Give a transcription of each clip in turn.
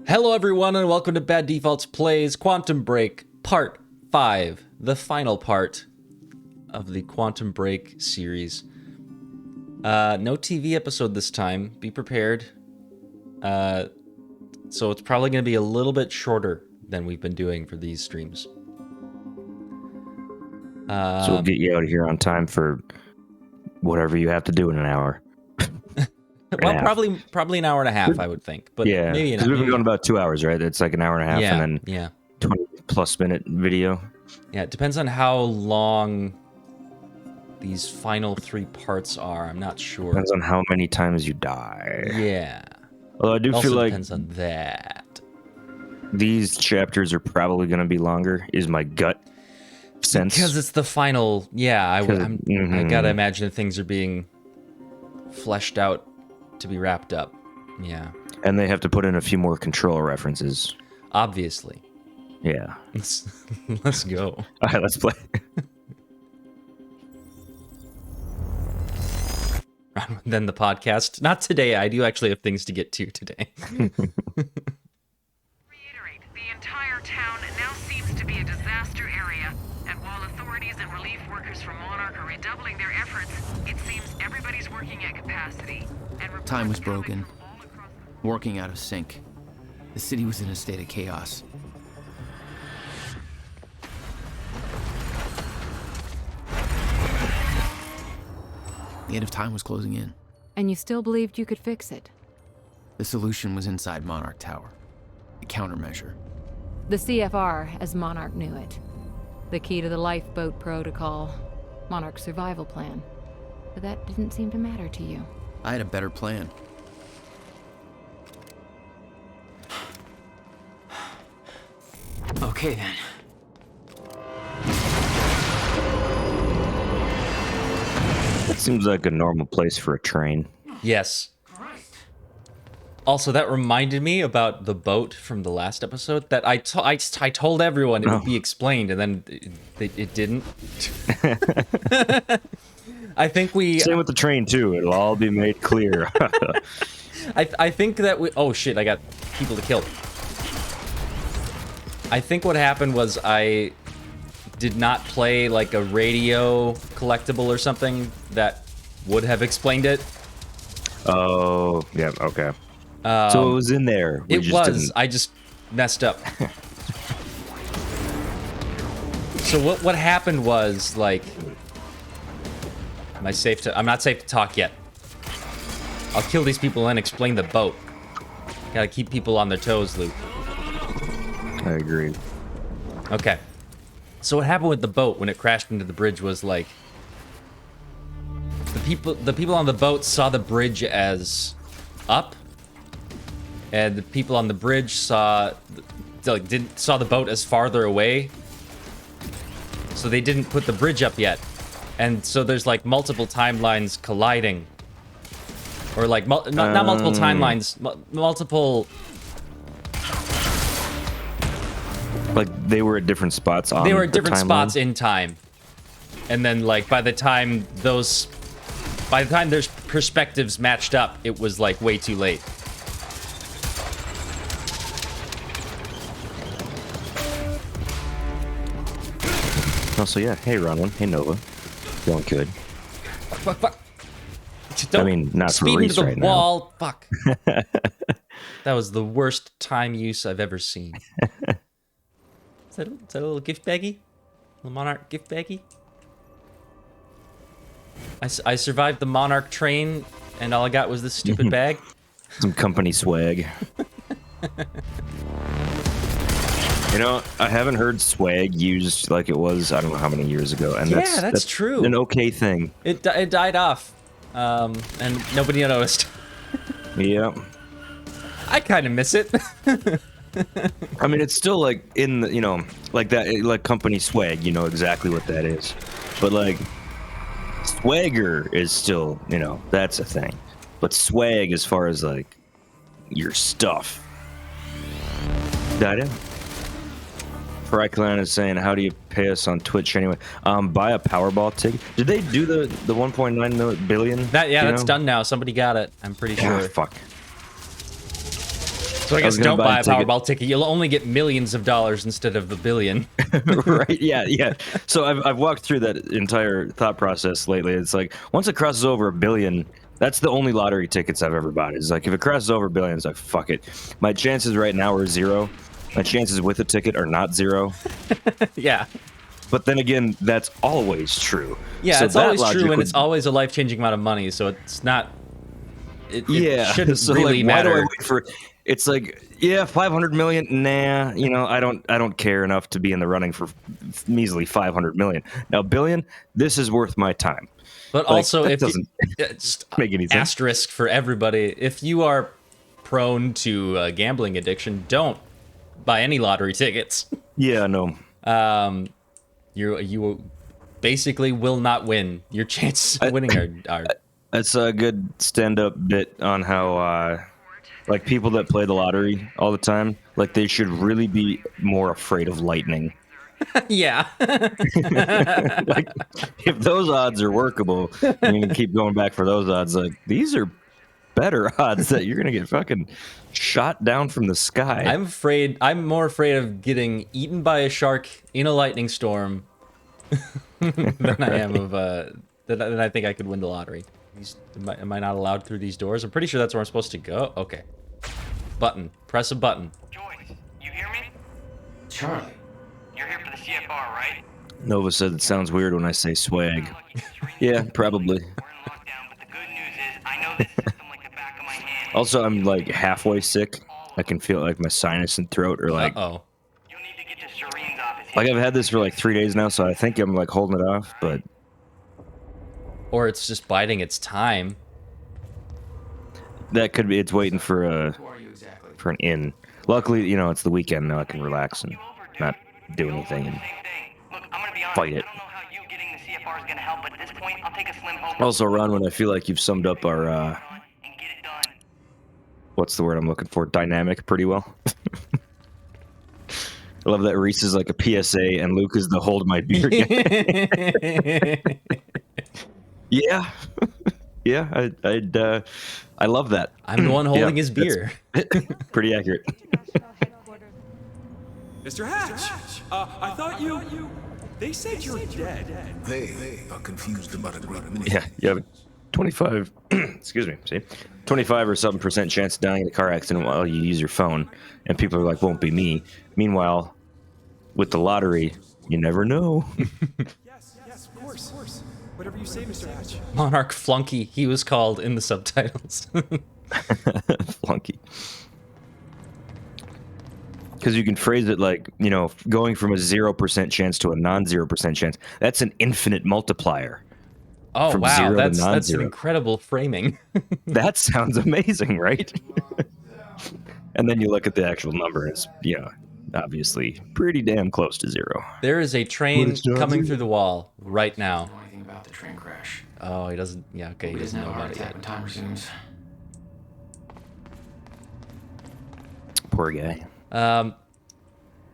Hello everyone and welcome to Bad Defaults Plays Quantum Break Part 5, the final part of the Quantum Break series. No TV episode this time, be prepared. So it's probably going to be a little bit shorter than we've been doing for these streams. So we'll get you out of here on time for whatever you have to do in an hour. Well, probably an hour and a half, I would think. But yeah, maybe because we've been going about 2 hours, right? It's like an hour and a half, and then 20+ minute video. Yeah, it depends on how long these final 3 parts are. I'm not sure. Depends on how many times you die. Yeah. Although I do feel like depends on that. These chapters are probably going to be longer. Is my gut sense? Because it's the final. Yeah, I gotta imagine that things are being fleshed out to be wrapped up. Yeah. And they have to put in a few more control references. Obviously. Yeah. Let's go. All right, let's play. Then the podcast. Not today. I do actually have things to get to today. Reiterate, the entire town now seems to be a disaster area, and while authorities and relief workers from Monarch are redoubling their efforts, it seems everybody's working at capacity. And Time was broken, working out of sync. The city was in a state of chaos. The end of time was closing in. And you still believed you could fix it? The solution was inside Monarch Tower. A countermeasure. The CFR, as Monarch knew it. The key to the lifeboat protocol. Monarch's survival plan. But that didn't seem to matter to you. I had a better plan. Okay then. It seems like a normal place for a train. Yes. Also, that reminded me about the boat from the last episode that I told everyone it would be explained, and then it didn't. I think we... Same with the train, too. It'll all be made clear. I think that we... Oh, shit, I got people to kill. I think what happened was I did not play, like, a radio collectible or something that would have explained it. Oh, yeah, okay. So it was in there. I just messed up. So what happened was, like... Am I safe to... I'm not safe to talk yet. I'll kill these people and explain the boat. Gotta keep people on their toes, Luke. I agree. Okay. So what happened with the boat when it crashed into the bridge was, like... The people on the boat saw the bridge as up. And the people on the bridge saw the boat as farther away. So they didn't put the bridge up yet. And so there's like multiple timelines colliding. Or like, not multiple timelines, multiple... Like they were at different spots on They were at different timeline? spots in time. And then like by the time their perspectives matched up, it was like way too late. Oh, so yeah. Hey, Ronwin. Hey, Nova. Going good. Fuck. I mean, not for speed Reese into the right wall. Now. Fuck. That was the worst time use I've ever seen. Is that a little gift baggie? The Monarch gift baggie? I survived the Monarch train, and all I got was this stupid bag. Some company swag. You know, I haven't heard swag used like it was, I don't know how many years ago. And that's true. An okay thing. It died off, and nobody noticed. Yep. I kind of miss it. I mean, it's still like in the, like that, like company swag, you know exactly what that is. But like, swagger is still, that's a thing. But swag as far as like your stuff. That is. Fryclan is saying, how do you pay us on Twitch anyway? Buy a Powerball ticket. Did they do the 1.9 billion? That's done now. Somebody got it. I'm pretty sure. Fuck. So I was guess gonna don't buy a ticket. Powerball ticket. You'll only get millions of dollars instead of the billion. Right? Yeah. So I've walked through that entire thought process lately. It's like once it crosses over $1 billion, that's the only lottery tickets I've ever bought. It's like if it crosses over $1 billion, it's like fuck it. My chances right now are 0. My chances with a ticket are not 0. Yeah. But then again, that's always true. Yeah, So it's that always logic true, and would- it's always a life-changing amount of money, so it's not... It yeah. shouldn't So really like, why do I matter. wait for? It's like, yeah, 500 million. Nah, I don't care enough to be in the running for measly 500 million. Now, billion, this is worth my time. But Like, also, that if you, doesn't just make any sense. asterisk for everybody, if you are prone to gambling addiction, don't buy any lottery tickets. Yeah, no. You basically will not win. Your chances of winning are That's a good stand-up bit on how, like, people that play the lottery all the time, like, they should really be more afraid of lightning. yeah. Like, if those odds are workable, and you can keep going back for those odds, like, these are better odds that you're gonna get fucking shot down from the sky. I'm more afraid of getting eaten by a shark in a lightning storm than I am of than I think I could win the lottery. Am I not allowed through these doors? I'm pretty sure that's where I'm supposed to go. Okay. Button. Press a button. Joyce, you hear me? Charlie. You're here for the CFR, right? Nova said it sounds weird when I say swag. Look, you just ring Yeah, the- probably. We're in lockdown, but the good news is I know this system like the back of my hand. Also, I'm like halfway sick. I can feel like my sinus and throat are like, Uh-oh. You'll need to get to Shireen's office. like I've had this for like 3 days now, so I think I'm like holding it off, but Or it's just biding its time. that could be, it's waiting for Who are you exactly? an in. Luckily, it's the weekend now. I can relax and not do anything. And Same thing. Look, I'm gonna be honest. Fight it. I don't know how you getting the CFR is gonna help, but at this point, I'll take a slim hope. also, Ronwin, I feel like you've summed up our and get it done. what's the word I'm looking for? Dynamic pretty well. I love that Reese is like a PSA and Luke is the hold my beer guy. Yeah. Yeah, I love that. I'm the one holding Yeah, his beer. Pretty accurate. Mr. Hatch, I thought you... They said you're dead. They are confused about a great many. Yeah, you have a 25, excuse me, see? 25 or something % chance of dying in a car accident while you use your phone. And people are like, won't be me. Meanwhile, with the lottery, you never know. Yes, of course. Whatever you say, Mr. Hatch. Monarch Flunky, he was called in the subtitles. Flunky. Because you can phrase it like, going from a 0% chance to a non-0% chance. That's an infinite multiplier. Oh, From wow. 0 to That's an non-zero. incredible framing. That sounds amazing, right? And then you look at the actual number, and it's, obviously pretty damn close to 0. There is a train is John coming Z? through the wall right now. Know anything about the train crash? Oh, he doesn't. Yeah, okay, he He doesn't know have a heart about it attack yet. when time resumes. Poor guy.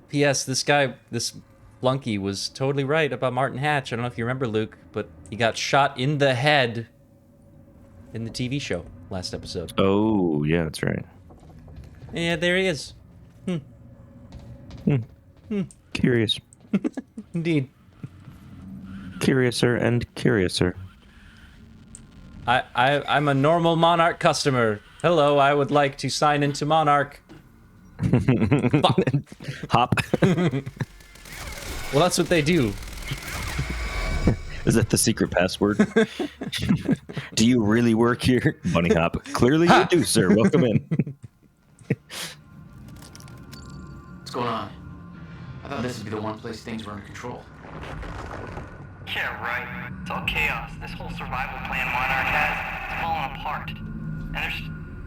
P.S. This flunky was totally right about Martin Hatch. I don't know if you remember, Luke, but he got shot in the head in the TV show last episode. Oh, yeah, that's right. Yeah, there he is. Curious. Indeed. Curiouser and curiouser. I'm a normal Monarch customer. Hello, I would like to sign into Monarch. Fuck. Hop. Well, that's what they do. Is that the secret password? Do you really work here? Bunny hop. Clearly you do, sir. Welcome in. What's going on? I thought this would be the one place things were under control. Yeah, right. It's all chaos. This whole survival plan Monarch has, it's falling apart. And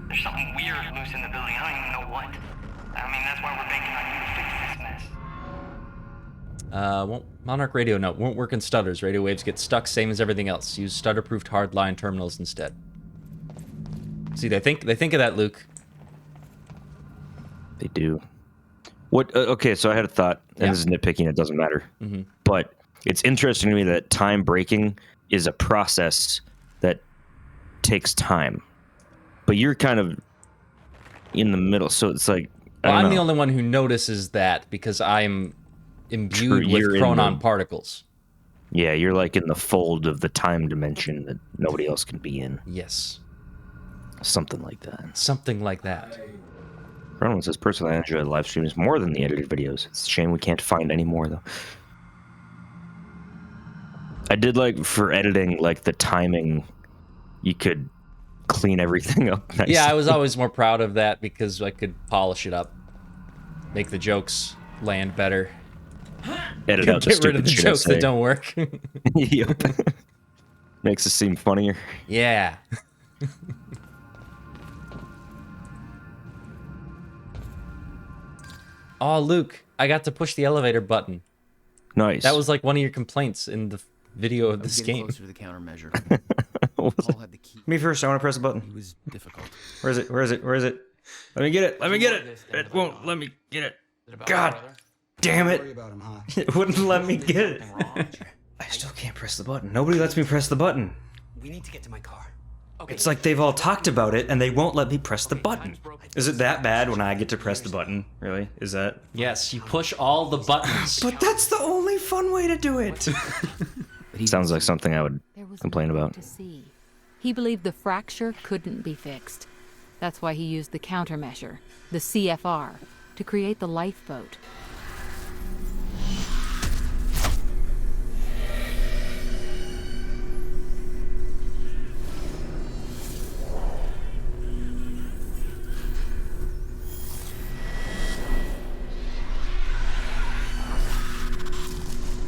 there's something weird loose in the building. I don't even know what. I mean, that's why we're banking on you to fix this mess. Monarch radio note won't work in stutters. Radio waves get stuck, same as everything else. Use stutter-proofed hardline terminals instead. See, they think of that, Luke. They do. What? Okay, so I had a thought, and Yeah. this is nitpicking. It doesn't matter. Mm-hmm. But it's interesting to me that time breaking is a process that takes time. But you're kind of in the middle, so it's like I Well, don't I'm the know. only one who notices that because I'm imbued True, with you're in chronon the- particles. Yeah, you're like in the fold of the time dimension that nobody else can be in. Yes, Something like that. something like that. Ronan says, personally, I enjoy live streams more than the edited videos. It's a shame we can't find any more, though. I did like, for editing, like, the timing, you could clean everything up nicely. Yeah, I was always more proud of that because I could polish it up, make the jokes land better, Edit out the get rid of stupid the shit I jokes that say. don't work. Yep. Makes it seem funnier. Yeah. Oh, Luke, I got to push the elevator button. Nice. That was like one of your complaints in the video of I was this getting game. closer to the countermeasure. Paul had the key. Me first. I want to press the button. It was difficult. Where is it? Where is it? Where is it? Let me get it. Let me get it. It won't let me get it. God damn it. It wouldn't let me get it. I still can't press the button. Nobody lets me press the button. We need to get to my car. It's like they've all talked about it and they won't let me press the button. Is it that bad when I get to press the button? Really? Is that? Yes, you push all the buttons. But that's the only fun way to do it. Sounds like something I would There was complain nothing about. to see. He believed the fracture couldn't be fixed. That's why he used the countermeasure, the CFR, to create the lifeboat.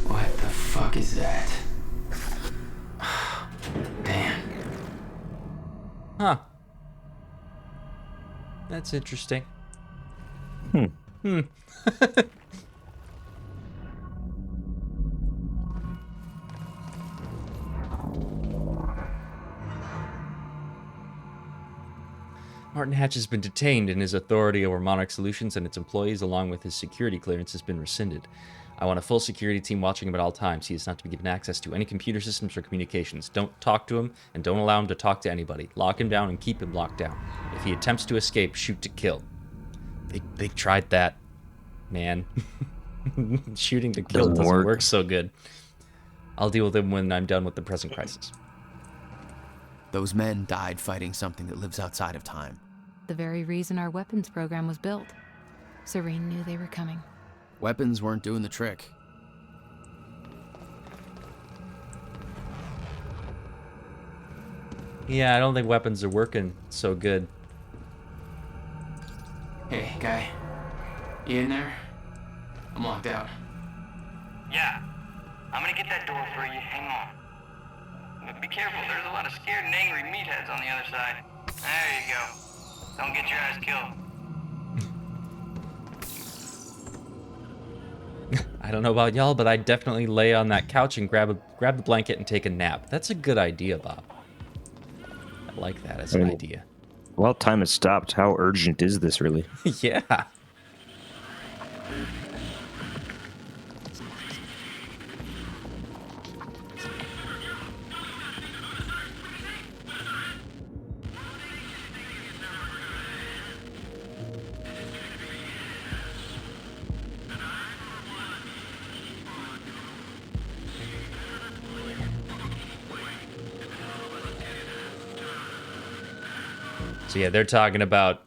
What the fuck is that? Damn. Huh. That's interesting. Martin Hatch has been detained and his authority over Monarch Solutions and its employees, along with his security clearance, has been rescinded. I want a full security team watching him at all times. He is not to be given access to any computer systems or communications. Don't talk to him, and don't allow him to talk to anybody. Lock him down and keep him locked down. If he attempts to escape, shoot to kill. They tried that, man. Shooting to kill doesn't work so good. I'll deal with him when I'm done with the present crisis. Those men died fighting something that lives outside of time. The very reason our weapons program was built. Serene knew they were coming. Weapons weren't doing the trick. Yeah, I don't think weapons are working so good. Hey, guy. You in there? I'm locked out. Yeah. I'm gonna get that door for you. Hang on. But be careful, there's a lot of scared and angry meatheads on the other side. There you go. Don't get your eyes killed. I don't know about y'all, but I'd definitely lay on that couch and grab the blanket and take a nap. That's a good idea, Bob. I like that as an idea. Well, time has stopped. How urgent is this, really? Yeah. So yeah, they're talking about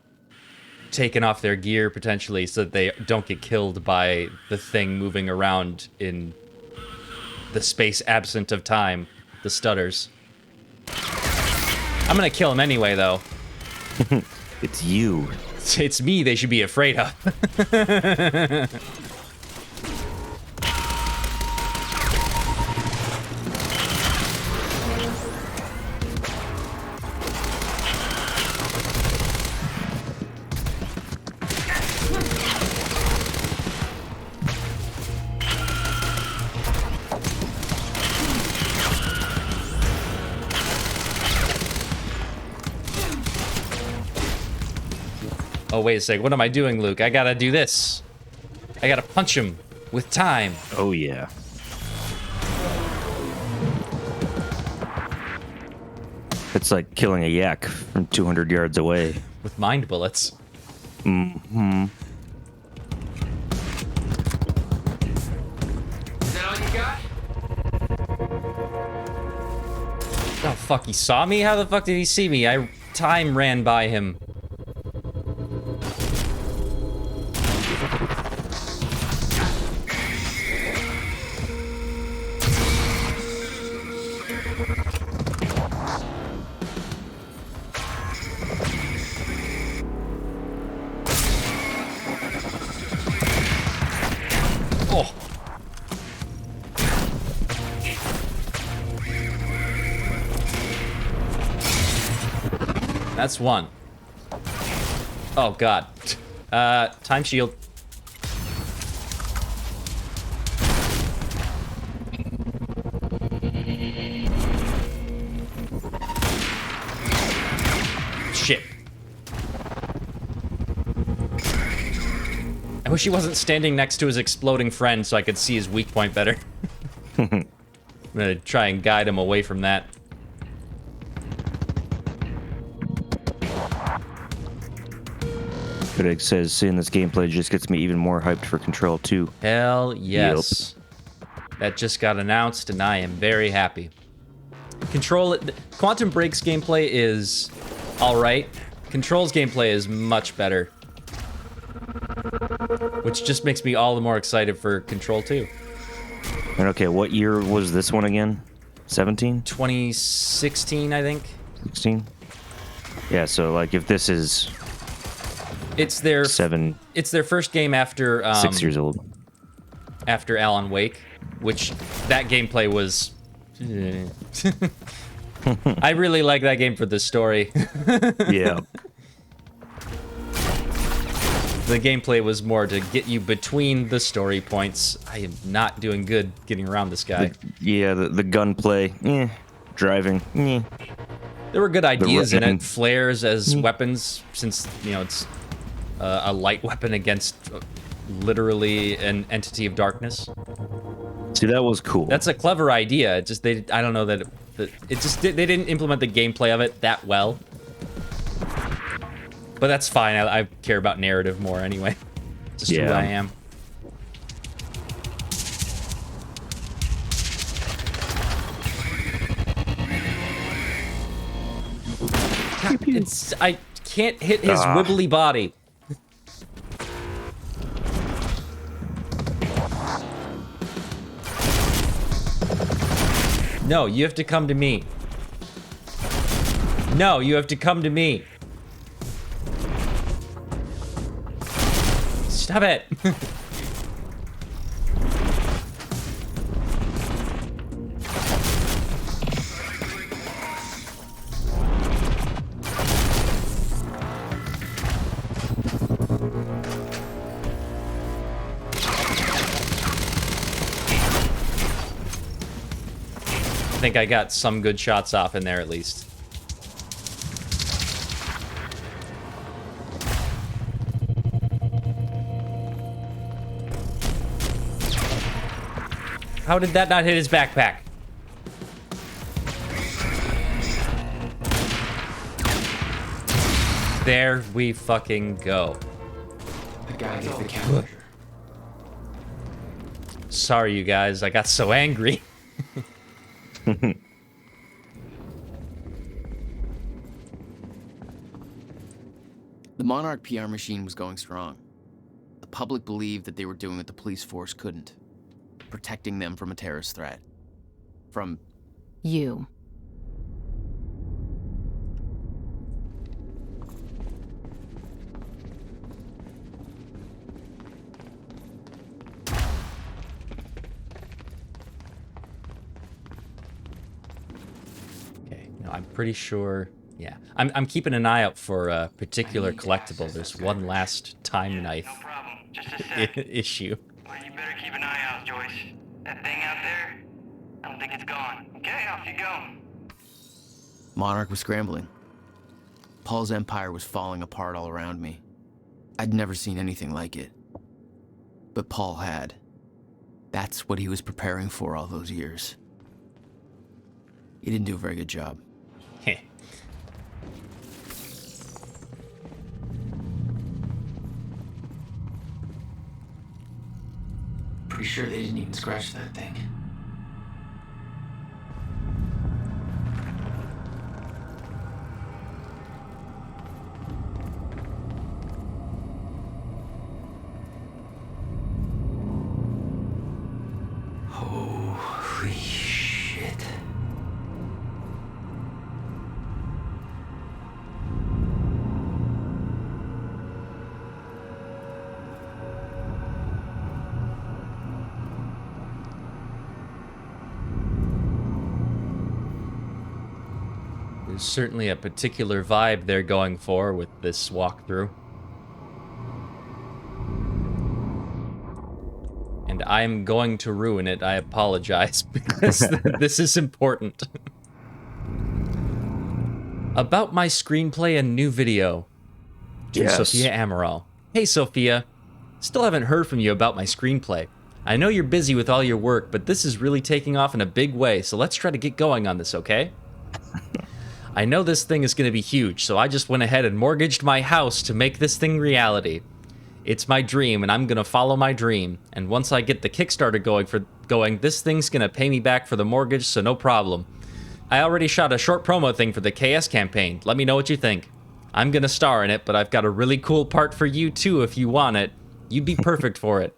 taking off their gear potentially so that they don't get killed by the thing moving around in the space absent of time, the stutters. I'm gonna kill him anyway, though. It's you. It's me they should be afraid of. Oh, wait a sec. What am I doing, Luke? I gotta do this. I gotta punch him with time. Oh, yeah. It's like killing a yak from 200 yards away. With mind bullets. Mm-hmm. Is that all you got? Oh, fuck, he saw me? How the fuck did he see me? Time ran by him. Oh. That's one. Oh, God. Time shield. Shit. I wish he wasn't standing next to his exploding friend so I could see his weak point better. I'm gonna try and guide him away from that. Critic says seeing this gameplay just gets me even more hyped for Control 2. Hell yes. That just got announced and I am very happy. Quantum Break's gameplay is alright. Control's gameplay is much better. Which just makes me all the more excited for Control 2. And okay, what year was this one again? 17? 2016, I think. 16? Yeah, so like if this is It's their 7, it's their first game after 6 years old. After Alan Wake, which that gameplay was I really like that game for the story. Yeah. The gameplay was more to get you between the story points. I am not doing good getting around this guy. The gunplay, driving, There were good ideas in running. it. Flares as weapons, since, you know, it's a light weapon against literally an entity of darkness. See, that was cool. That's a clever idea. It just I don't know that they didn't implement the gameplay of it that well. But that's fine. I care about narrative more anyway. Just who I am. I can't hit his wibbly body. No, you have to come to me. No, you have to come to me. Stop it. I think I got some good shots off in there at least. How did that not hit his backpack? There we fucking go. I gotta get the counter. Sorry, you guys. I got so angry. The Monarch PR machine was going strong. The public believed that they were doing what the police force couldn't. Protecting them from a terrorist threat. From... You. Okay, no, I'm pretty sure... Yeah, I'm keeping an eye out for a particular collectible. There's one last time knife No problem. Just a sec. issue. Well, you better keep an eye out, Joyce. That thing out there, I don't think it's gone. Okay, off you go. Monarch was scrambling. Paul's empire was falling apart all around me. I'd never seen anything like it. But Paul had. That's what he was preparing for all those years. He didn't do a very good job. Heh. pretty sure they didn't even scratch that thing. Holy shit. There's certainly a particular vibe they're going for with this walkthrough. And I'm going to ruin it. I apologize, because this is important. About my screenplay and new video. To Yes. Sophia Amaral. Hey, Sophia. Still haven't heard from you about my screenplay. I know you're busy with all your work, but this is really taking off in a big way, so let's try to get going on this, okay? I know this thing is going to be huge, so I just went ahead and mortgaged my house to make this thing reality. It's my dream, and I'm going to follow my dream. And once I get the Kickstarter going, this thing's going to pay me back for the mortgage, so no problem. I already shot a short promo thing for the KS campaign. Let me know what you think. I'm going to star in it, but I've got a really cool part for you too if you want it. You'd be perfect for it.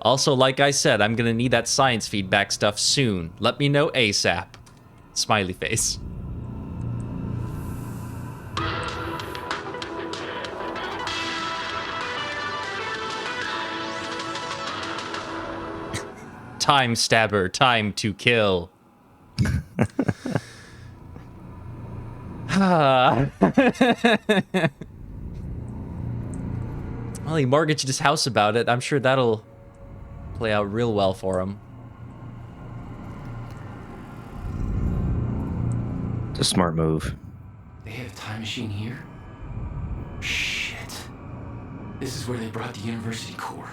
Also, like I said, I'm going to need that science feedback stuff soon. Let me know ASAP. Smiley face. Time stabber, time to kill. Well, he mortgaged his house about it. I'm sure that'll play out real well for him. It's a smart move. They have a time machine here? Shit. This is where they brought the university core.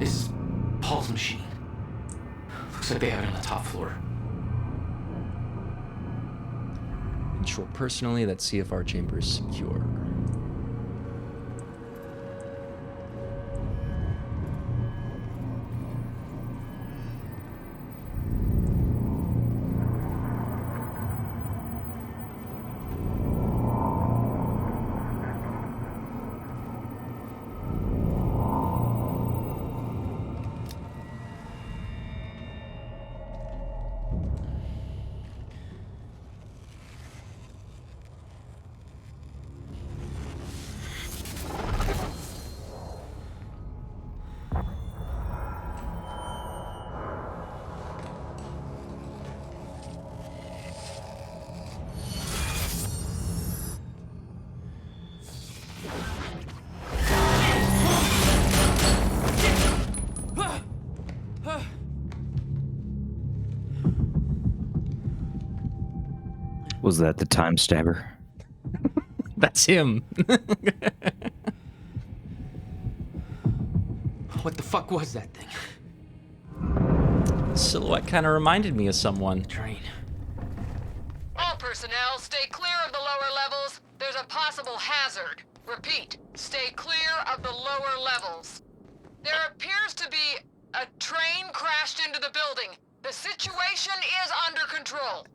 This is Paul's machine. Looks like they have it on the top floor. Ensure personally that CFR chamber is secure. Was that the time stabber? That's him. What the fuck was that thing? Silhouette kind of reminded me of someone. Train. All personnel, stay clear of the lower levels. There's a possible hazard. Repeat, stay clear of the lower levels. There appears to be a train crashed into the building. The situation is under control.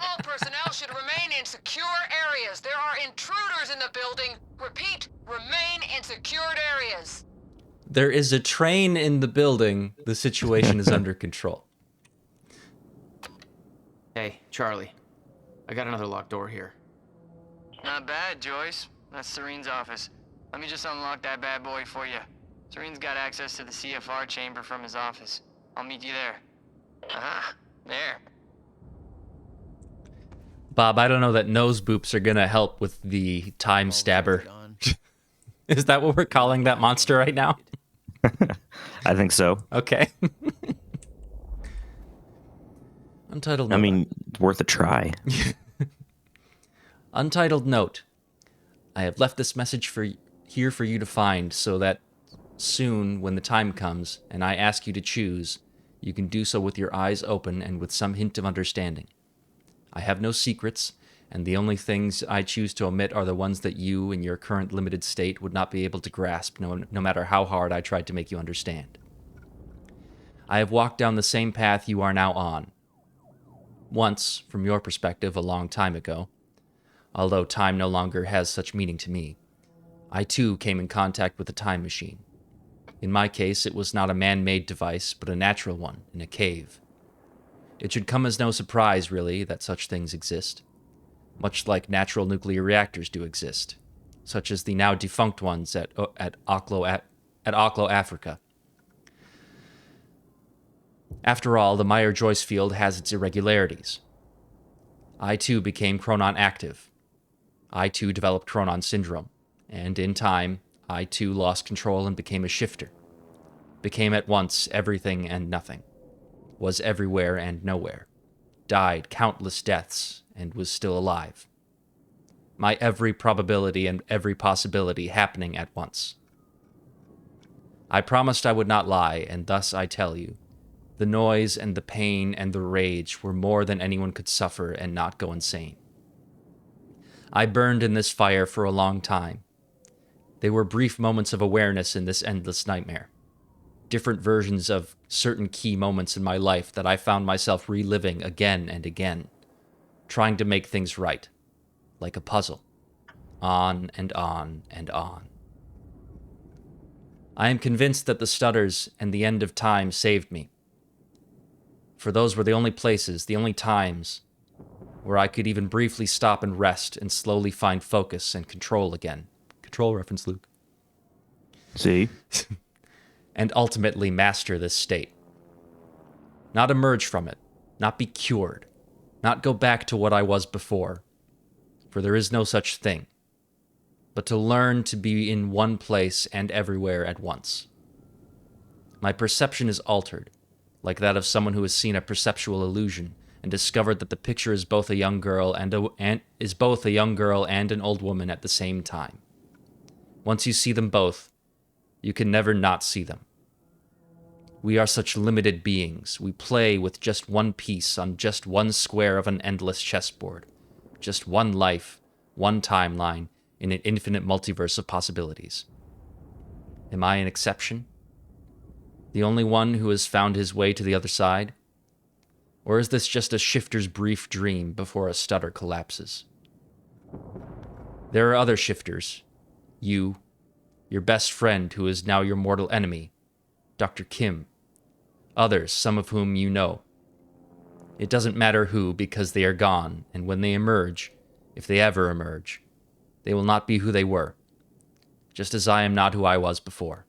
All personnel should remain in secure areas. There are intruders in the building. Repeat, remain in secured areas. There is a train in the building. The situation is under control. Hey, Charlie. I got another locked door here. Not bad, Joyce. That's Serene's office. Let me just unlock that bad boy for you. Serene's got access to the CFR chamber from his office. I'll meet you there. Ah, there. Bob, I don't know that nose boops are gonna help with the time stabber. Is that what we're calling that monster right now? I think so. Okay. Untitled note. I mean, worth a try. Untitled note. I have left this message here for you to find so that soon, when the time comes, and I ask you to choose, you can do so with your eyes open and with some hint of understanding. I have no secrets, and the only things I choose to omit are the ones that you, in your current limited state, would not be able to grasp, no matter how hard I tried to make you understand. I have walked down the same path you are now on. Once, from your perspective, a long time ago, although time no longer has such meaning to me, I too came in contact with a time machine. In my case, it was not a man-made device, but a natural one, in a cave. It should come as no surprise, really, that such things exist. Much like natural nuclear reactors do exist, such as the now defunct ones at Oklo, Africa. After all, the Meyer-Joyce field has its irregularities. I too became Chronon active. I too developed Chronon syndrome, and in time, I too lost control and became a shifter. Became at once everything and nothing. Was everywhere and nowhere. Died countless deaths and was still alive. My every probability and every possibility happening at once. I promised I would not lie, and thus I tell you, the noise and the pain and the rage were more than anyone could suffer and not go insane. I burned in this fire for a long time. They were brief moments of awareness in this endless nightmare. Different versions of certain key moments in my life that I found myself reliving again and again, trying to make things right, like a puzzle, on and on and on. I am convinced that the stutters and the end of time saved me, for those were the only places, the only times, where I could even briefly stop and rest and slowly find focus and control again. Control reference, Luke. See? And ultimately master this state. Not emerge from it, not be cured, not go back to what I was before, for there is no such thing, but to learn to be in one place and everywhere at once. My perception is altered, like that of someone who has seen a perceptual illusion and discovered that the picture is both a young girl and an old woman at the same time. Once you see them both, you can never not see them. We are such limited beings. We play with just one piece on just one square of an endless chessboard. Just one life, one timeline, in an infinite multiverse of possibilities. Am I an exception? The only one who has found his way to the other side? Or is this just a shifter's brief dream before a stutter collapses? There are other shifters. You, your best friend who is now your mortal enemy, Dr. Kim. Others, some of whom you know. It doesn't matter who, because they are gone, and when they emerge, if they ever emerge, they will not be who they were, just as I am not who I was before.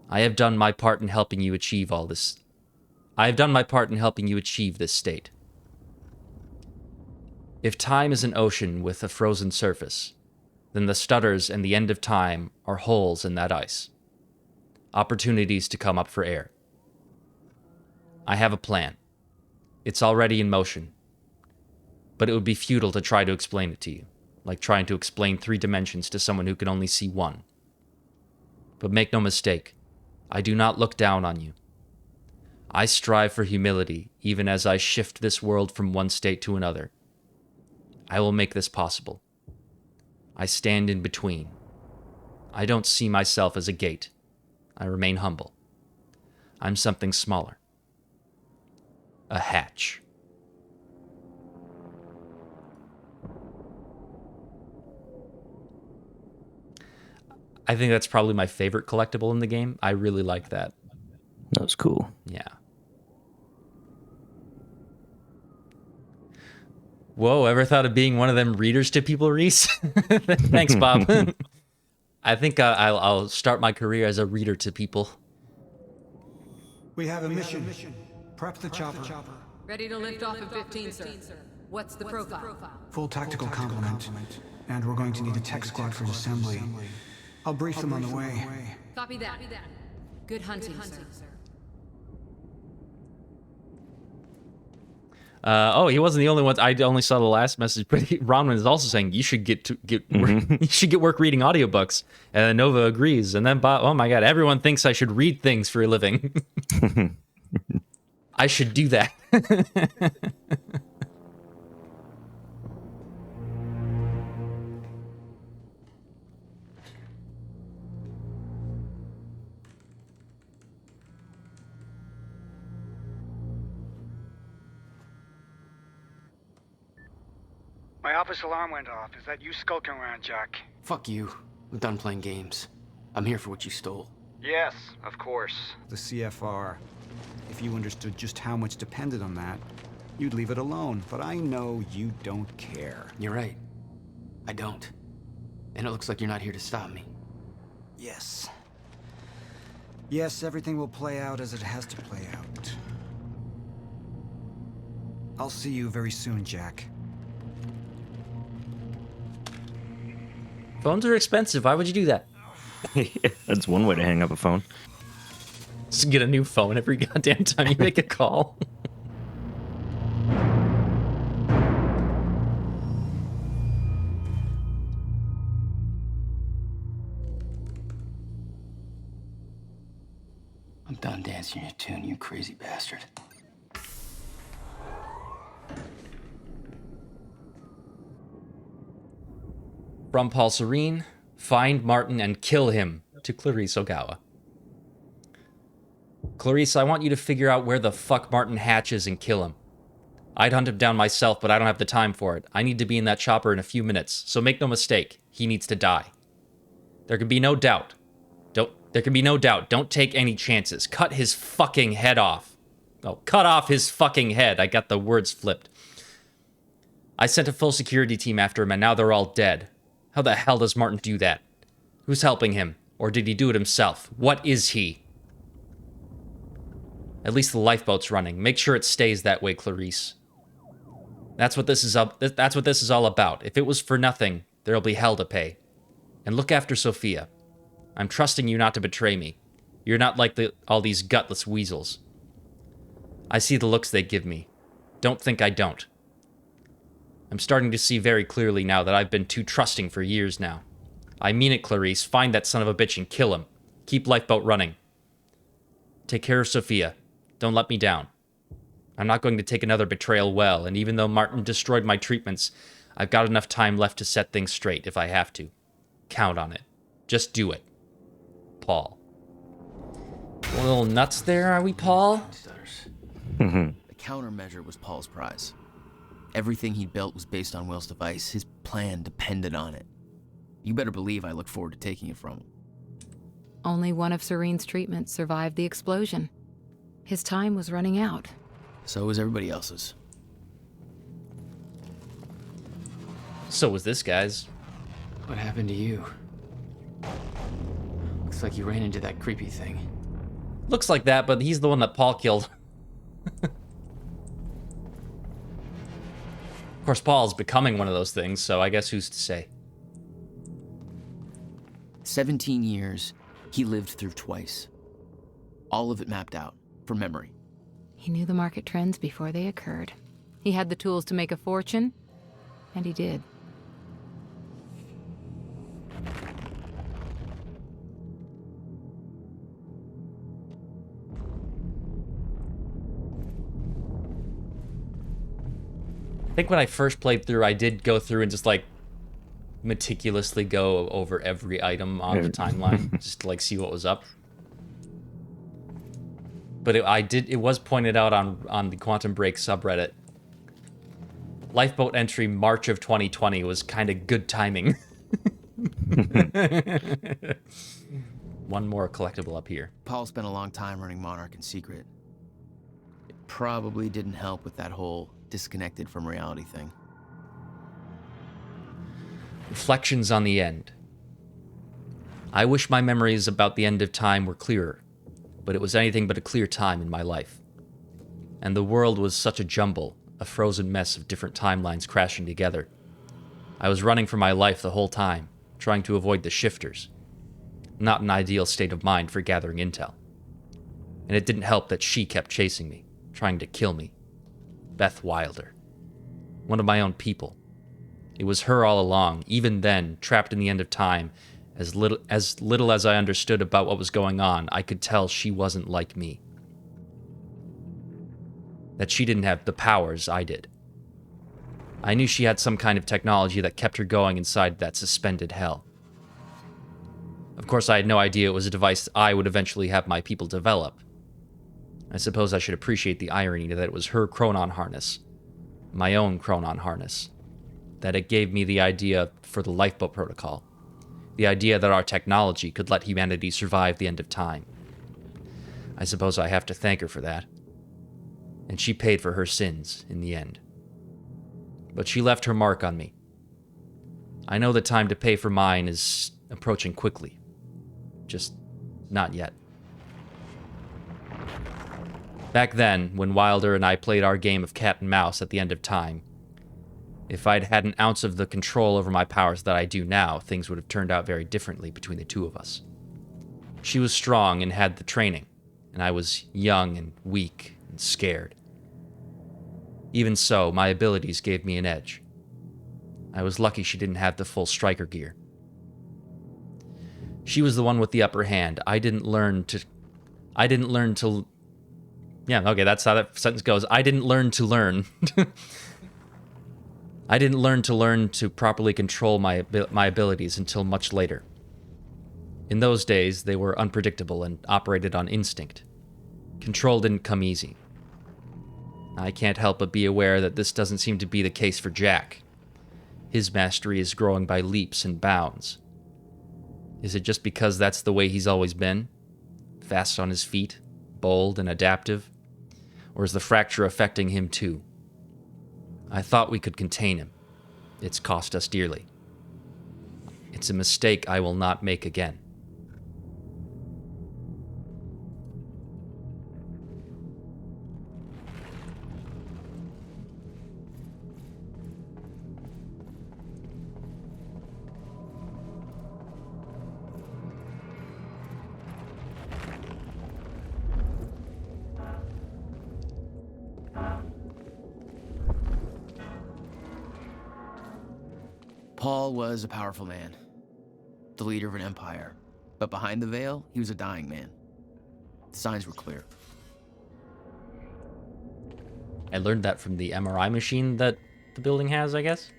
I have done my part in helping you achieve all this. I have done my part in helping you achieve this state. If time is an ocean with a frozen surface, then the stutters and the end of time are holes in that ice. Opportunities to come up for air. I have a plan. It's already in motion. But it would be futile to try to explain it to you, like trying to explain 3 dimensions to someone who can only see 1. But make no mistake, I do not look down on you. I strive for humility, even as I shift this world from one state to another. I will make this possible. I stand in between. I don't see myself as a gate. I remain humble. I'm something smaller. A hatch. I think that's probably my favorite collectible in the game. I really like that. That was cool. Yeah. Whoa, ever thought of being one of them readers to people, Reese? Thanks, Bob. I think I'll start my career as a reader to people. We have a mission. Prep the chopper. Ready to lift off in 15, sir. What's the profile? Full tactical complement. And we're going to need a tech squad for assembly. I'll brief them on the way. Copy that. Good hunting, sir. He wasn't the only one. I only saw the last message, but Ronman is also saying you should get you should get work reading audiobooks. And then Nova agrees. And then Bob, oh my God, everyone thinks I should read things for a living. I should do that. My office alarm went off. Is that you skulking around, Jack? Fuck you. I'm done playing games. I'm here for what you stole. Yes, of course. The CFR. If you understood just how much depended on that, you'd leave it alone. But I know you don't care. You're right. I don't. And it looks like you're not here to stop me. Yes. Yes, everything will play out as it has to play out. I'll see you very soon, Jack. Phones are expensive. Why would you do that? That's one way to hang up a phone. Just get a new phone every goddamn time you make a call. I'm done dancing your tune, you crazy bastard. From Paul Serene, find Martin and kill him, to Clarice Ogawa. Clarice, I want you to figure out where the fuck Martin Hatch is and kill him. I'd hunt him down myself, but I don't have the time for it. I need to be in that chopper in a few minutes, so make no mistake, he needs to die. There can be no doubt. Don't take any chances. Cut his fucking head off. Oh, cut off his fucking head. I got the words flipped. I sent a full security team after him, and now they're all dead. How the hell does Martin do that? Who's helping him? Or did he do it himself? What is he? At least the lifeboat's running. Make sure it stays that way, Clarice. That's what this is all about. If it was for nothing, there'll be hell to pay. And look after Sophia. I'm trusting you not to betray me. You're not like all these gutless weasels. I see the looks they give me. Don't think I don't. I'm starting to see very clearly now that I've been too trusting for years now. I mean it, Clarice. Find that son of a bitch and kill him. Keep lifeboat running. Take care of Sophia. Don't let me down. I'm not going to take another betrayal well, and even though Martin destroyed my treatments, I've got enough time left to set things straight if I have to. Count on it. Just do it. Paul. A little nuts there, are we, Paul? The countermeasure was Paul's prize. Everything he built was based on Will's device. His plan depended on it. You better believe I look forward to taking it from him. Only one of Serene's treatments survived the explosion. His time was running out. So was everybody else's. So was this guy's. What happened to you? Looks like you ran into that creepy thing. Looks like that, but he's the one that Paul killed. Of course, Paul's becoming one of those things, so I guess who's to say? 17 years, he lived through twice. All of it mapped out, from memory. He knew the market trends before they occurred. He had the tools to make a fortune, and he did. I think when I first played through, I did go through and just, like, meticulously go over every item on the timeline, just to, like, see what was up. But it was pointed out on the Quantum Break subreddit. Lifeboat entry March of 2020 was kind of good timing. One more collectible up here. Paul spent a long time running Monarch in secret. It probably didn't help with that whole disconnected from reality thing. Reflections on the end. I wish my memories about the end of time were clearer, but it was anything but a clear time in my life. And the world was such a jumble, a frozen mess of different timelines crashing together. I was running for my life the whole time, trying to avoid the shifters. Not an ideal state of mind for gathering intel. And it didn't help that she kept chasing me, trying to kill me. Beth Wilder. One of my own people. It was her all along, even then, trapped in the end of time. As little as I understood about what was going on, I could tell she wasn't like me. That she didn't have the powers I did. I knew she had some kind of technology that kept her going inside that suspended hell. Of course, I had no idea it was a device I would eventually have my people develop. I suppose I should appreciate the irony that it was her chronon harness. My own chronon harness. that it gave me the idea for the Lifeboat Protocol. The idea that our technology could let humanity survive the end of time. I suppose I have to thank her for that. And she paid for her sins in the end. But she left her mark on me. I know the time to pay for mine is approaching quickly. Just not yet. Back then, when Wilder and I played our game of cat and mouse at the end of time, if I'd had an ounce of the control over my powers that I do now, things would have turned out very differently between the two of us. She was strong and had the training, and I was young and weak and scared. Even so, my abilities gave me an edge. I was lucky she didn't have the full striker gear. She was the one with the upper hand. I didn't learn to... Yeah, okay, that's how that sentence goes. I didn't learn to learn. I didn't learn to properly control my abilities until much later. In those days, they were unpredictable and operated on instinct. Control didn't come easy. I can't help but be aware that this doesn't seem to be the case for Jack. His mastery is growing by leaps and bounds. Is it just because that's the way he's always been? Fast on his feet, bold and adaptive? Or is the fracture affecting him too? I thought we could contain him. It's cost us dearly. It's a mistake I will not make again. Paul was a powerful man, the leader of an empire. But behind the veil, he was a dying man. The signs were clear. I learned that from the MRI machine that the building has, I guess.